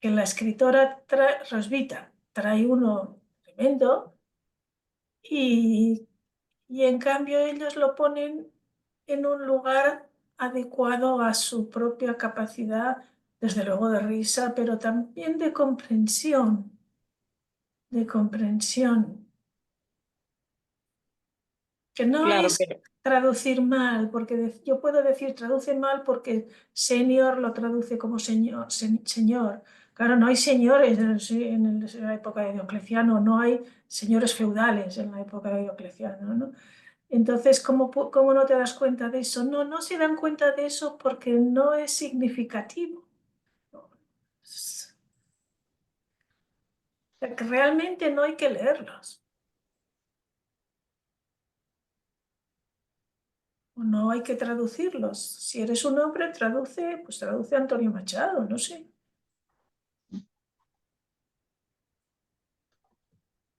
Que la escritora Rosvita trae uno tremendo y en cambio ellos lo ponen en un lugar adecuado a su propia capacidad, desde luego de risa, pero también de comprensión. de comprensión, que no Claro, es pero traducir mal, porque yo puedo decir traduce mal porque senior lo traduce como señor, señor. Claro, no hay señores en la época de Diocleciano, no hay señores feudales en la época de Diocleciano, ¿no? Entonces, ¿cómo no te das cuenta de eso? No, no se dan cuenta de eso porque no es significativo. O sea, que realmente no hay que leerlos. O no hay que traducirlos. Si eres un hombre, pues traduce a Antonio Machado, no sé.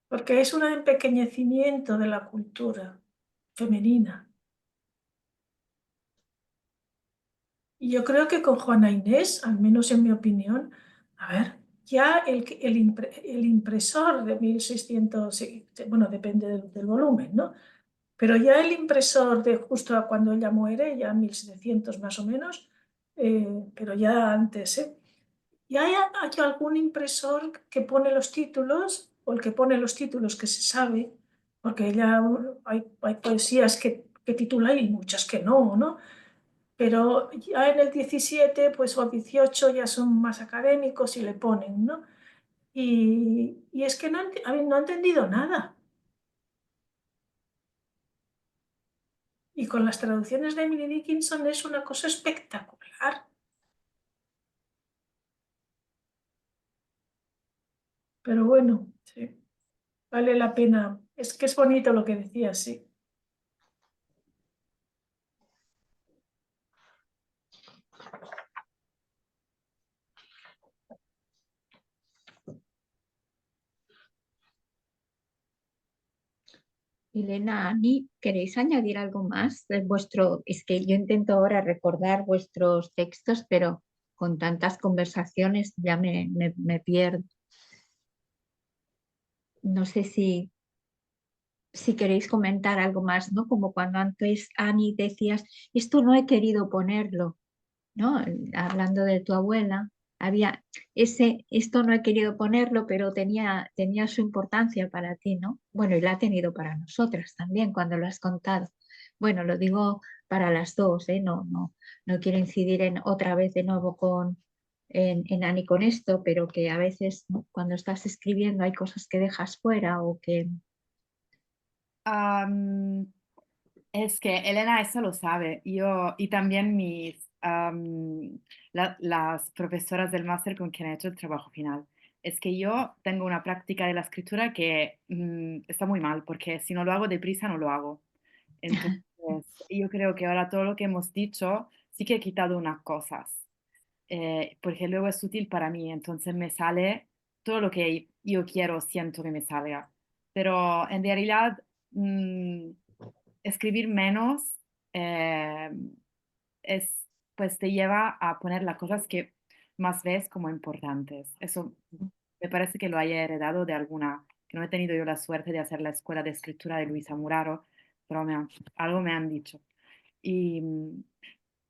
Porque es un empequeñecimiento de la cultura femenina. Y yo creo que con Juana Inés, al menos en mi opinión, a ver, ya el impresor de 1600, bueno, depende del volumen, ¿no? Pero ya el impresor de justo cuando ella muere, ya 1700 más o menos, pero ya antes, ¿eh? Y hay algún impresor que pone los títulos, o el que pone los títulos que se sabe, porque ya hay poesías que titula y muchas que no, ¿no? Pero ya en el 17, pues, o 18 ya son más académicos y le ponen, ¿no? Y es que no ha entendido nada. Y con las traducciones de Emily Dickinson es una cosa espectacular. Pero bueno, sí, vale la pena. Es que es bonito lo que decías, sí. Elena, Ani, ¿queréis añadir algo más de vuestro? Es que yo intento ahora recordar vuestros textos, pero con tantas conversaciones ya me pierdo. No sé si queréis comentar algo más, ¿no? Como cuando antes, Ani, decías, esto no he querido ponerlo, ¿no? Hablando de tu abuela, había esto no he querido ponerlo, pero tenía su importancia para ti, ¿no? Bueno, y la ha tenido para nosotras también cuando lo has contado. Bueno, lo digo para las dos, ¿eh? No quiero incidir en otra vez de nuevo en Ani con esto, pero que a veces, ¿no? Cuando estás escribiendo hay cosas que dejas fuera o que... Am, es que Elena eso lo sabe. Yo y también las profesoras del máster con quien he hecho el trabajo final. Es que yo tengo una práctica de la escritura que está muy mal, porque si no lo hago deprisa, no lo hago. Entonces, yo creo que ahora todo lo que hemos dicho, sí que he quitado unas cosas, porque luego es útil para mí, entonces me sale todo lo que yo quiero, siento que me salga. Pero en realidad, mm, escribir menos eh, es, pues te lleva a poner las cosas que más ves como importantes. Eso me parece que lo haya heredado de alguna, que no he tenido yo la suerte de hacer la escuela de escritura de Luisa Muraro, pero algo me han dicho. Y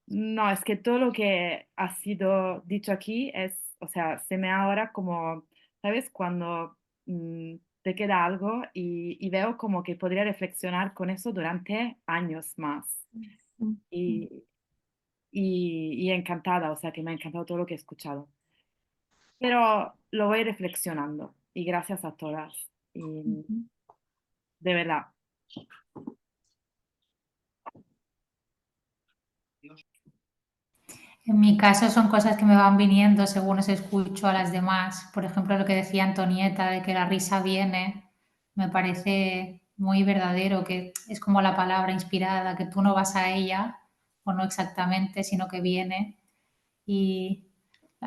no, es que todo lo que ha sido dicho aquí es, o sea, se me ahora como, ¿sabes? Cuando te queda algo y veo como que podría reflexionar con eso durante años más. Y, y encantada, o sea, que me ha encantado todo lo que he escuchado. Pero lo voy reflexionando y gracias a todas. Y de verdad. En mi caso son cosas que me van viniendo según os escucho a las demás. Por ejemplo, lo que decía Antonieta de que la risa viene, me parece muy verdadero, que es como la palabra inspirada, que tú no vas a ella, o no exactamente, sino que viene. Y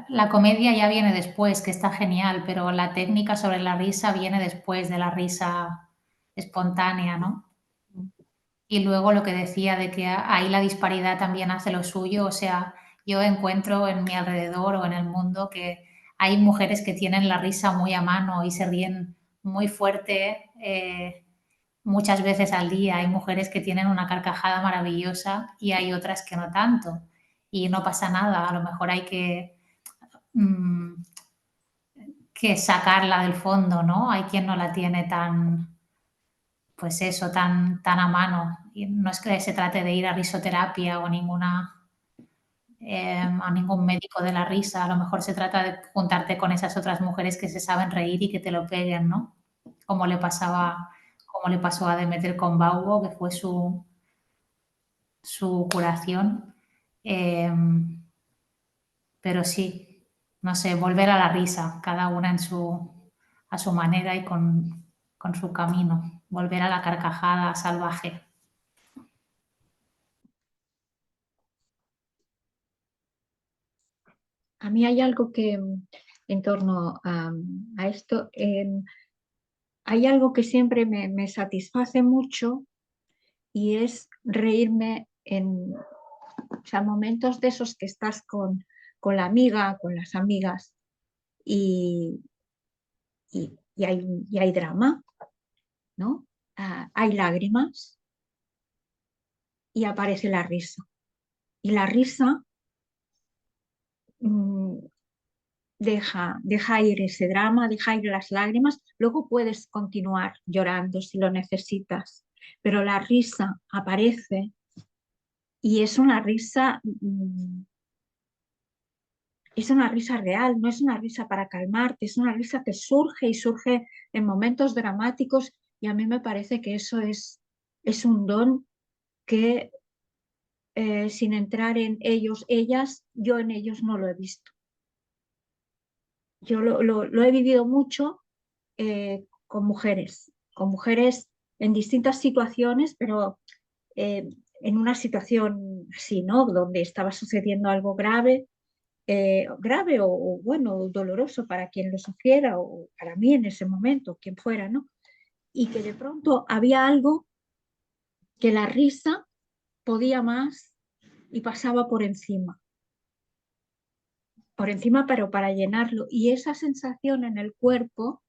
la comedia ya viene después, que está genial, pero la técnica sobre la risa viene después de la risa espontánea, ¿no? Y luego lo que decía de que ahí la disparidad también hace lo suyo, o sea, yo encuentro en mi alrededor o en el mundo que hay mujeres que tienen la risa muy a mano y se ríen muy fuerte muchas veces al día. Hay mujeres que tienen una carcajada maravillosa y hay otras que no tanto. Y no pasa nada, a lo mejor hay mm, que sacarla del fondo, ¿no? Hay quien no la tiene tan, pues eso, tan a mano. Y no es que se trate de ir a risoterapia o a ningún médico de la risa. A lo mejor se trata de juntarte con esas otras mujeres que se saben reír y que te lo peguen, ¿no? Como le pasó a Demeter con Baubo, que fue su curación. Pero sí, no sé, volver a la risa, cada una a su manera y con su camino. Volver a la carcajada salvaje. A mí hay algo que en torno a esto, hay algo que siempre me satisface mucho y es reírme en, o sea, momentos de esos que estás con la amiga, con las amigas y, y hay drama, ¿no? Hay lágrimas y aparece la risa. Y la risa mm, deja ir ese drama, deja ir las lágrimas, luego puedes continuar llorando si lo necesitas, pero la risa aparece y es una risa real, no es una risa para calmarte, es una risa que surge y surge en momentos dramáticos y a mí me parece que eso es un don que sin entrar en ellos, ellas, yo en ellos no lo he visto. Yo lo he vivido mucho con mujeres en distintas situaciones, pero eh, en una situación así, ¿no? Donde estaba sucediendo algo grave, grave o, bueno, doloroso para quien lo sufriera o para mí en ese momento, quien fuera, ¿no? Y que de pronto había algo que la risa podía más y pasaba por encima, pero para llenarlo. Y esa sensación en el cuerpo,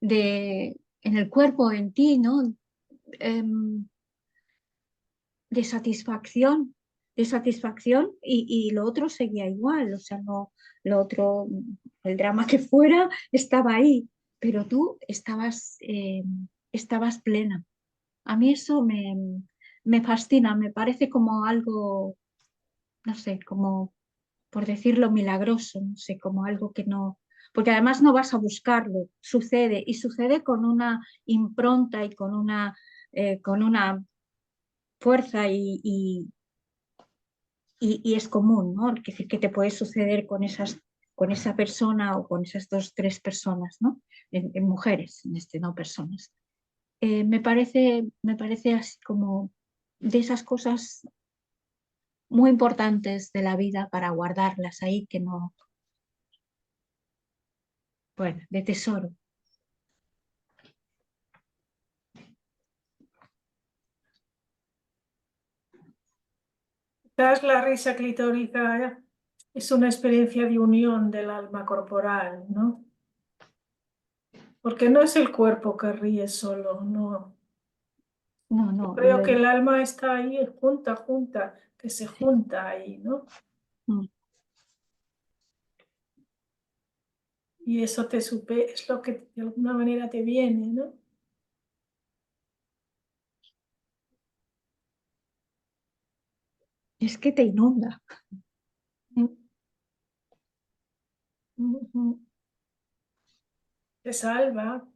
en el cuerpo, en ti, ¿no? Em, de satisfacción, y lo otro seguía igual, o sea, no, lo otro, el drama que fuera, estaba ahí, pero tú estabas plena. A mí eso me fascina, me parece como algo, no sé, como por decirlo milagroso, no sé, como algo que no, porque además no vas a buscarlo, sucede y sucede con una impronta y con una fuerza y es común, ¿no? Es decir, que te puede suceder con esa persona o con esas dos, tres personas, ¿no? En mujeres, no personas. Me parece así como de esas cosas muy importantes de la vida para guardarlas ahí, que no, bueno, de tesoro. Quizás la risa clitórica es una experiencia de unión del alma corporal, ¿no? Porque no es el cuerpo que ríe solo, no. No, no, Creo que el alma está ahí junta, que se junta ahí, ¿no? Y eso es lo que de alguna manera te viene, ¿no? es que te inunda. Te salva.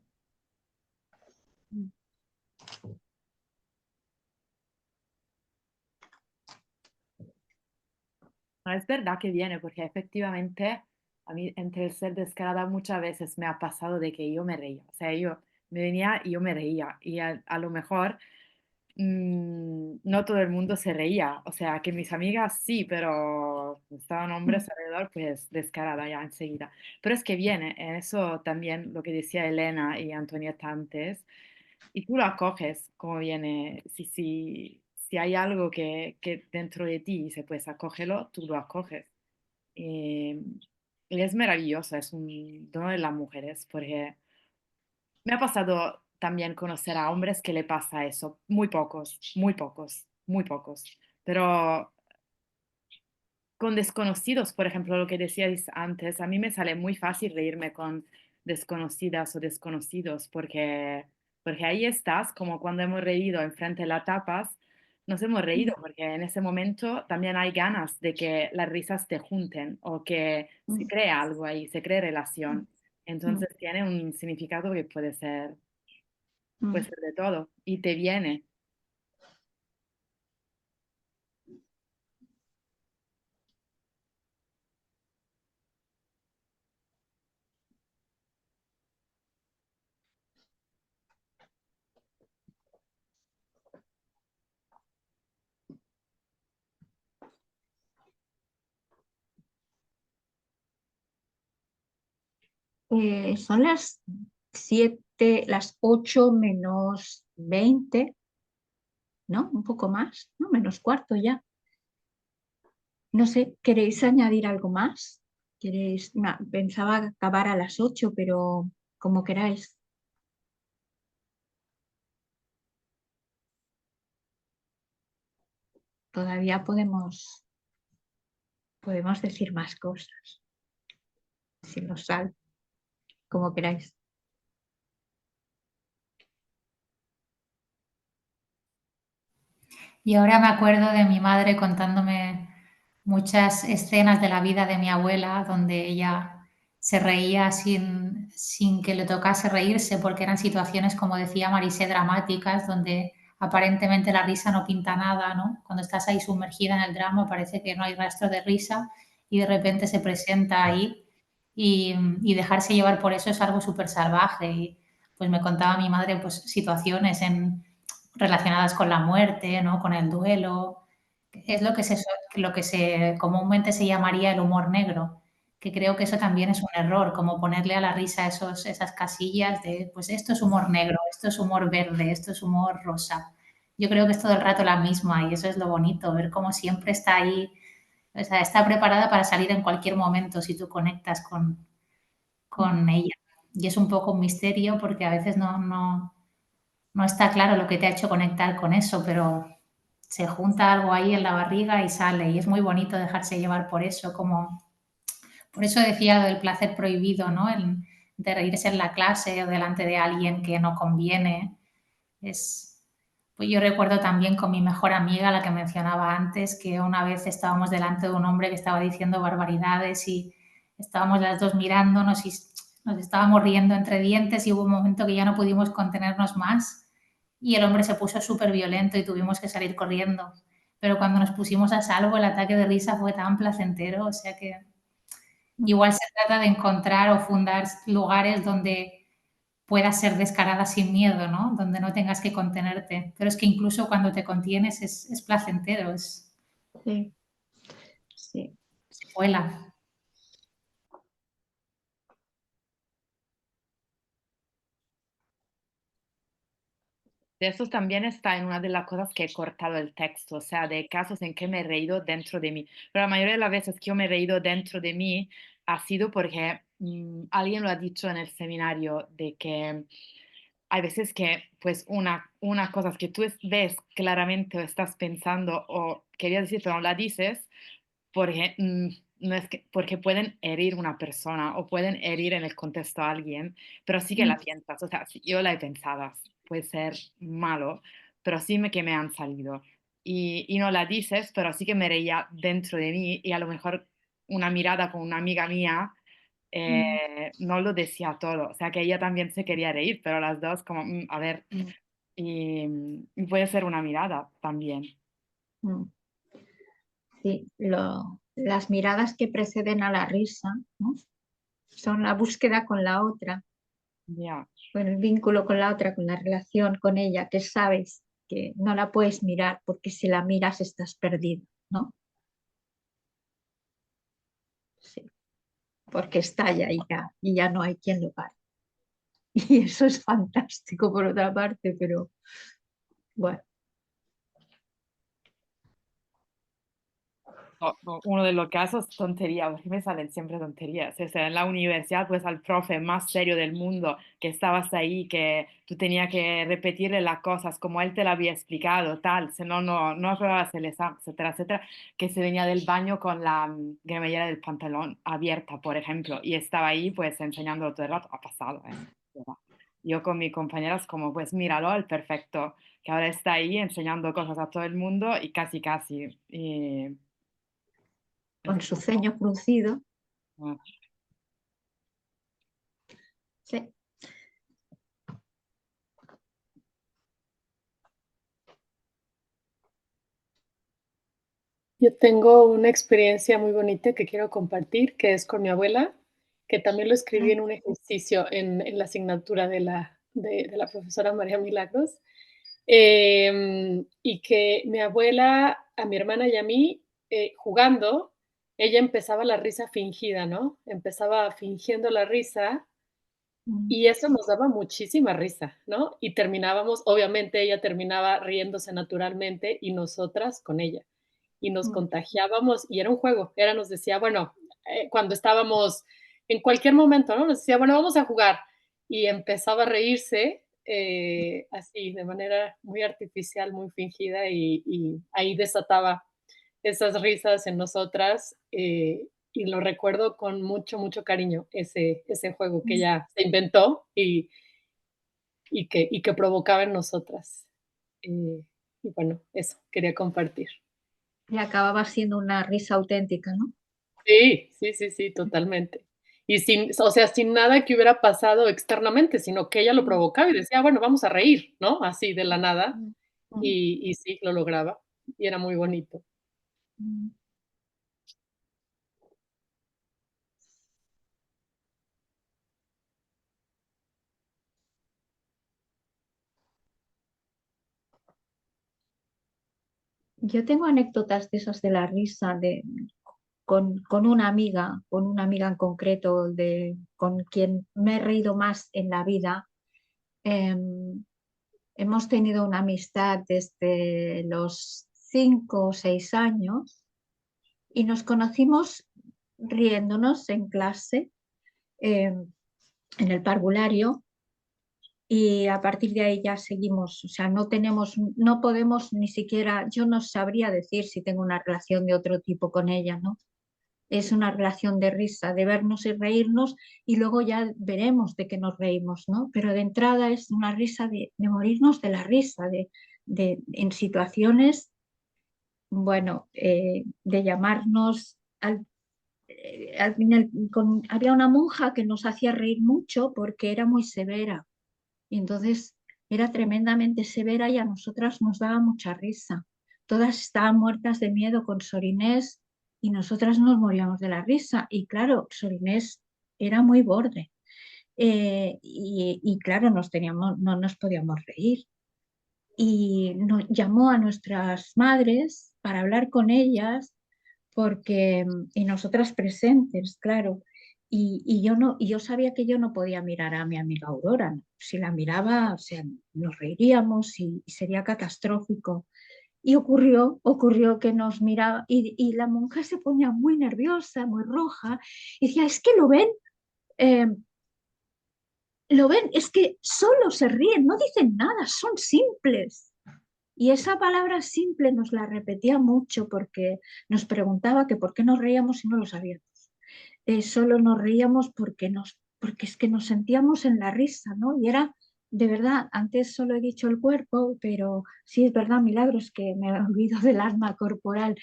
No, es verdad que viene, porque efectivamente a mí entre el ser descarada muchas veces me ha pasado de que yo me reía. O sea, yo me venía y yo me reía. Y a lo mejor no todo el mundo se reía. O sea, que mis amigas sí, pero estaban hombres alrededor, pues descarada ya enseguida. Pero es que viene, en eso también lo que decía Elena y Antonieta antes, y tú lo acoges como viene. Si hay algo que dentro de ti dice, pues acógelo, tú lo acoges. Eh, y es maravilloso, es un don de las mujeres, porque me ha pasado también conocer a hombres que le pasa eso, muy pocos, muy pocos, muy pocos, pero con desconocidos, por ejemplo, lo que decíais antes, a mí me sale muy fácil reírme con desconocidas o desconocidos, porque ahí estás, como cuando hemos reído enfrente de las tapas, nos hemos reído, porque en ese momento también hay ganas de que las risas te junten o que se cree algo ahí, se cree relación. Entonces tiene un significado que puede ser de todo y te viene. Son las 7, las 8 menos 20, ¿no? Un poco más, ¿no? Menos cuarto ya. No sé, ¿queréis añadir algo más? ¿Queréis? No, pensaba acabar a las 8, pero como queráis. Todavía podemos decir más cosas, si nos sale, como queráis. Y ahora me acuerdo de mi madre contándome muchas escenas de la vida de mi abuela donde ella se reía sin que le tocase reírse, porque eran situaciones, como decía Marisé, dramáticas, donde aparentemente la risa no pinta nada, ¿no? Cuando estás ahí sumergida en el drama parece que no hay rastro de risa y de repente se presenta ahí y dejarse llevar por eso es algo súper salvaje. Y pues me contaba mi madre pues situaciones relacionadas con la muerte, ¿no? Con el duelo. Es lo que comúnmente se llamaría el humor negro, que creo que eso también es un error, como ponerle a la risa esas casillas de, pues esto es humor negro, esto es humor verde, esto es humor rosa. Yo creo que es todo el rato la misma y eso es lo bonito, ver cómo siempre está ahí, o sea, está preparada para salir en cualquier momento si tú conectas con ella. Y es un poco un misterio porque a veces no está claro lo que te ha hecho conectar con eso, pero se junta algo ahí en la barriga y sale. Y es muy bonito dejarse llevar por eso, por eso decía lo del placer prohibido, ¿no? De reírse en la clase o delante de alguien que no conviene. Pues yo recuerdo también con mi mejor amiga, la que mencionaba antes, que una vez estábamos delante de un hombre que estaba diciendo barbaridades y estábamos las dos mirándonos y nos estábamos riendo entre dientes y hubo un momento que ya no pudimos contenernos más y el hombre se puso súper violento y tuvimos que salir corriendo. Pero cuando nos pusimos a salvo, el ataque de risa fue tan placentero, o sea que igual se trata de encontrar o fundar lugares donde puedas ser descarada sin miedo, ¿no? Donde no tengas que contenerte. Pero es que incluso cuando te contienes es placentero, Sí, sí. se vuela. De eso también está en una de las cosas que he cortado el texto, o sea, de casos en que me he reído dentro de mí. Pero la mayoría de las veces que yo me he reído dentro de mí ha sido porque alguien lo ha dicho en el seminario, de que hay veces que pues una cosa que tú ves claramente o estás pensando o querías decir pero no la dices, porque, no es que, porque pueden herir una persona o pueden herir en el contexto a alguien, pero sí que la piensas. O sea, sí, yo la he pensado, puede ser malo, pero sí que me han salido. Y no la dices, pero sí que me reía dentro de mí y a lo mejor una mirada con una amiga mía no lo decía todo. O sea, que ella también se quería reír, pero las dos como, a ver, y puede ser una mirada también. Sí, las miradas que preceden a la risa, ¿no? Son la búsqueda con la otra, Ya. con el vínculo con la otra, con la relación con ella, que sabes que no la puedes mirar porque si la miras estás perdido, ¿no? Sí, porque estalla y ya no hay quien lo pare. Y eso es fantástico por otra parte, pero bueno. uno de los casos, tontería, porque me salen siempre tonterías. O sea, en la universidad, pues al profe más serio del mundo, que estabas ahí, que tú tenías que repetirle las cosas como él te lo había explicado, tal, si no, no aprobabas el examen, etcétera, etcétera, que se venía del baño con la cremallera del pantalón abierta, por ejemplo, y estaba ahí, pues, enseñándolo todo el rato. Ha pasado, ¿eh? Yo con mis compañeras como, pues, míralo, el perfecto, que ahora está ahí enseñando cosas a todo el mundo y casi, casi. Y Con su ceño fruncido. ah, Sí. Yo tengo una experiencia muy bonita que quiero compartir, que es con mi abuela, que también lo escribí en un ejercicio en la asignatura de la profesora María Milagros. Y que mi abuela, a mi hermana y a mí, jugando, ella empezaba la risa fingida, ¿no? Empezaba fingiendo la risa y eso nos daba muchísima risa, ¿no? Y terminábamos, obviamente ella terminaba riéndose naturalmente y nosotras con ella. Y nos contagiábamos y era un juego, nos decía, bueno, cuando estábamos en cualquier momento, ¿no? Nos decía, bueno, vamos a jugar. Y empezaba a reírse así, de manera muy artificial, muy fingida y ahí desataba esas risas en nosotras y lo recuerdo con mucho, mucho cariño, ese juego que ella se inventó y que provocaba en nosotras. Y bueno, eso quería compartir. Y acababa siendo una risa auténtica, ¿no? Sí, sí, sí, sí, totalmente. Y o sea, sin nada que hubiera pasado externamente, sino que ella lo provocaba y decía: "Bueno, vamos a reír", ¿no? Así de la nada, y sí, lo lograba, y era muy bonito. Yo tengo anécdotas de esas de la risa con una amiga en concreto con quien me he reído más en la vida. Em, Hemos tenido una amistad desde los 5 o 6 años y nos conocimos riéndonos en clase, en el parvulario, y a partir de ahí ya seguimos. O sea, no podemos ni siquiera, yo no sabría decir si tengo una relación de otro tipo con ella, ¿no? Es una relación de risa, de vernos y reírnos y luego ya veremos de qué nos reímos, ¿no? Pero de entrada es una risa de morirnos de la risa, en situaciones, bueno, de llamarnos había una monja que nos hacía reír mucho porque era muy severa y entonces era tremendamente severa y a nosotras nos daba mucha risa. Todas estaban muertas de miedo con Sor Inés y nosotras nos moríamos de la risa. Y claro, Sor Inés era muy borde. Y claro, no nos podíamos reír. Y nos llamó a nuestras madres para hablar con ellas y nosotras presentes, claro. Y yo sabía que yo no podía mirar a mi amiga Aurora, ¿no? Si la miraba, o sea, nos reiríamos y sería catastrófico. Y ocurrió que nos miraba y la monja se ponía muy nerviosa, muy roja, y decía, es que Eh, lo ven, es que solo se ríen, no dicen nada, son simples. Y esa palabra simple nos la repetía mucho porque nos preguntaba que por qué nos reíamos si no lo sabíamos. Solo nos reíamos porque es que nos sentíamos en la risa, ¿no? Y era, de verdad, antes solo he dicho el cuerpo, pero sí es verdad, Milagros, que me olvido del alma corporal.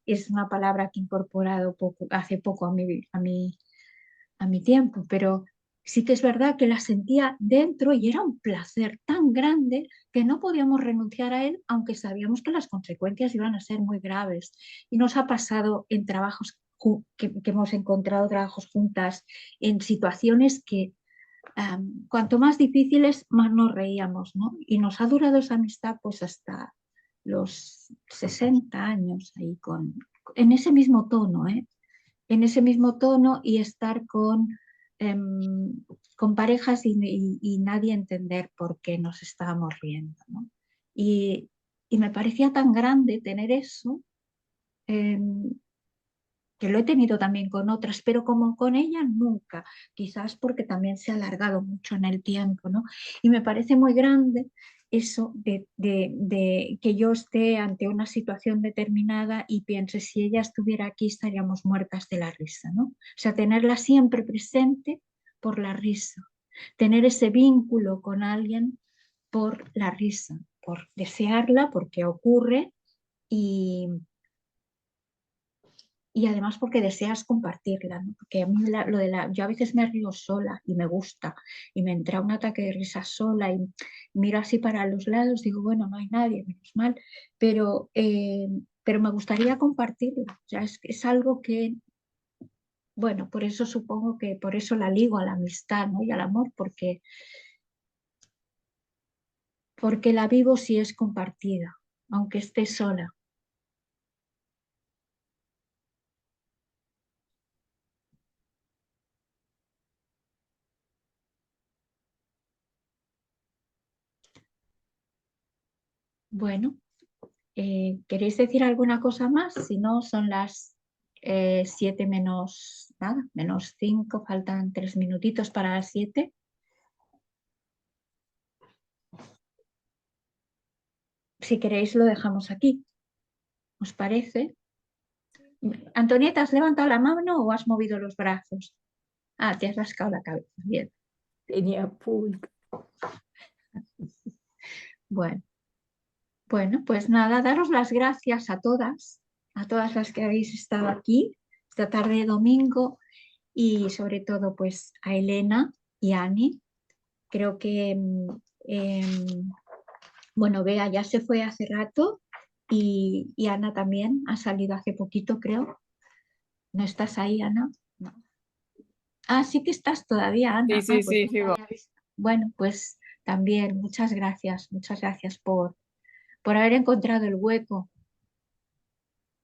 Es una palabra que he incorporado hace poco a mi tiempo, pero sí que es verdad que la sentía dentro y era un placer tan grande que no podíamos renunciar a él, aunque sabíamos que las consecuencias iban a ser muy graves. Y nos ha pasado en trabajos que hemos encontrado trabajos juntas, en situaciones que cuanto más difíciles, más nos reíamos, ¿no? Y nos ha durado esa amistad pues hasta los 60 años ahí en ese mismo tono, ¿eh? En ese mismo tono y estar con parejas y nadie entender por qué nos estábamos riendo, ¿no? Y me parecía tan grande tener eso, que lo he tenido también con otras, pero como con ella nunca, quizás porque también se ha alargado mucho en el tiempo, ¿no? Y me parece muy grande eso de que yo esté ante una situación determinada y piense, si ella estuviera aquí estaríamos muertas de la risa, ¿no? O sea, tenerla siempre presente por la risa, tener ese vínculo con alguien por la risa, por desearla, porque ocurre y además porque deseas compartirla, ¿no? Porque a mí yo a veces me río sola y me gusta y me entra un ataque de risa sola y miro así para los lados, digo, bueno, no hay nadie, menos mal, pero me gustaría compartirla, o sea, es algo que, bueno, por eso supongo que por eso la ligo a la amistad, ¿no? Y al amor, porque la vivo si es compartida, aunque esté sola. Bueno. ¿Queréis decir alguna cosa más? Si no, son las 7 menos nada, menos 5, faltan 3 minutitos para las 7. Si queréis lo dejamos aquí, ¿os parece? Antonieta, ¿has levantado la mano o has movido los brazos? Ah, te has rascado la cabeza, bien. Tenía pulga. Bueno, pues nada, daros las gracias a todas las que habéis estado aquí esta tarde de domingo y sobre todo pues a Elena y a Ani. Creo que, bueno, Bea ya se fue hace rato y Ana también ha salido hace poquito, creo. ¿No estás ahí, Ana? No. Ah, sí que estás todavía, Ana. Sí, Pues sí, no te sigo. había visto. Bueno, pues también muchas gracias por haber encontrado el hueco.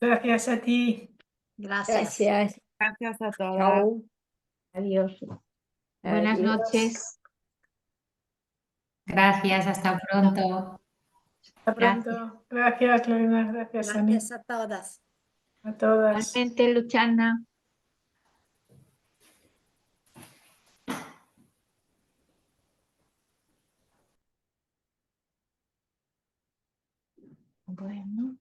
Gracias a ti. Gracias. Gracias. Gracias a todas. Chao. Adiós. Buenas Adiós. noches. Gracias, hasta pronto. Hasta Gracias. pronto. Gracias, Lorena. Gracias, Ani. Gracias a todas. A todas. Igualmente, Luciana. Bueno.